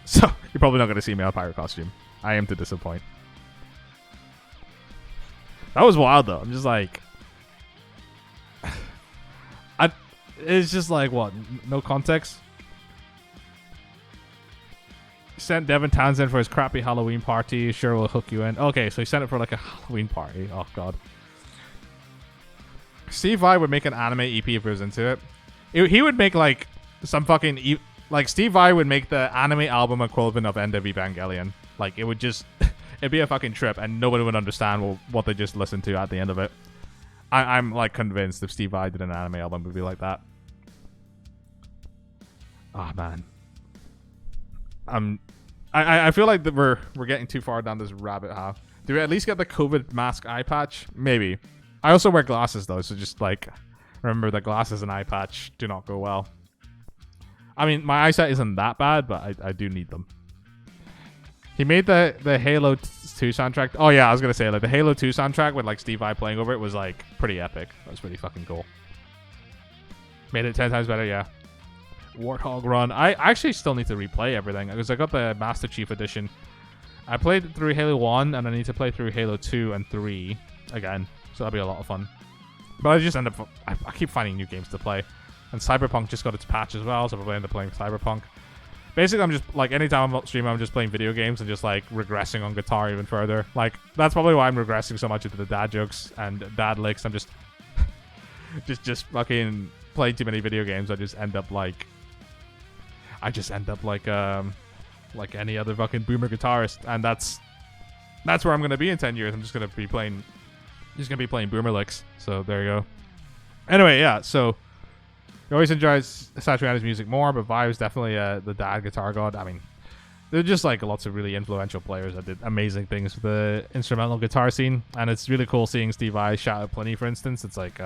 So you're probably not going to see me in a pirate costume. I aim to disappoint. That was wild, though. I'm just like... It's just like, what? No context? Sent Devin Townsend for his crappy Halloween party. Sure will hook you in. Okay, so he sent it for like a Halloween party. Oh, God. Steve Vai would make an anime EP if he was into it. He would make like some fucking... Like, Steve Vai would make the anime album equivalent of End of Evangelion. Like, it would just... It'd be a fucking trip, and nobody would understand what they just listened to at the end of it. I'm like convinced if Steve Vai did an anime album, it would be like that. Oh man, I feel like that we're getting too far down this rabbit hole. Do we at least get the COVID mask eye patch? Maybe. I also wear glasses though, so just like remember that glasses and eye patch do not go well. I mean, my eyesight isn't that bad, but I do need them. He made the Halo 2 soundtrack. Oh yeah, I was gonna say like the Halo 2 soundtrack with like Steve Vai playing over it was like pretty epic. That was pretty fucking cool. Made it 10 times better, yeah. Warthog Run. I actually still need to replay everything because I got the Master Chief Edition. I played through Halo 1 and I need to play through Halo 2 and 3 again. So that'll be a lot of fun. But I just end up... I keep finding new games to play. And Cyberpunk just got its patch as well, so I'll probably end up playing Cyberpunk. Basically, I'm just... Like, anytime I'm streaming, I'm just playing video games and just, like, regressing on guitar even further. Like, that's probably why I'm regressing so much into the dad jokes and dad licks. I'm just... just fucking playing too many video games. I just end up like any other fucking boomer guitarist, and that's where I'm gonna be in 10 years. I'm just gonna be playing boomer licks. So there you go. Anyway, yeah. So you always enjoy Satriani's music more, but Vai was definitely the dad guitar god. I mean, there are just like lots of really influential players that did amazing things for the instrumental guitar scene, and it's really cool seeing Steve Vai shout out Pliny, for instance. It's like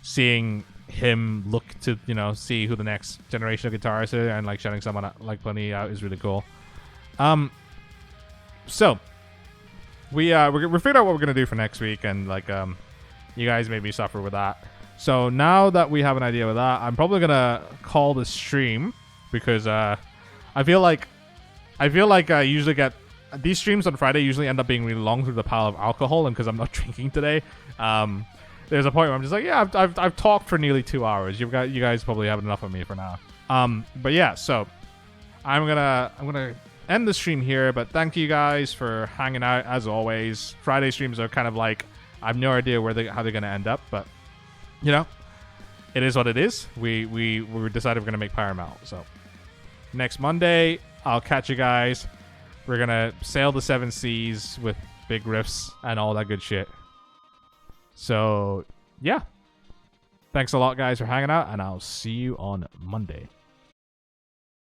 seeing him look to, see who the next generation of guitarists are, and like shouting someone like Pliny out is really cool. So we figured out what we're gonna do for next week, and like you guys made me suffer with that. So now that we have an idea with that, I'm probably gonna call the stream because I feel like I usually get these streams on Friday usually end up being really long through the pile of alcohol, and because I'm not drinking today, there's a point where I'm just like, yeah, I've talked for nearly 2 hours. You guys probably have enough of me for now. But yeah, so I'm gonna end the stream here. But thank you guys for hanging out as always. Friday streams are kind of like I have no idea how they're gonna end up, but it is what it is. We decided we're gonna make Paramount. So next Monday, I'll catch you guys. We're gonna sail the 7 seas with big riffs and all that good shit. So, yeah. Thanks a lot, guys, for hanging out, and I'll see you on Monday.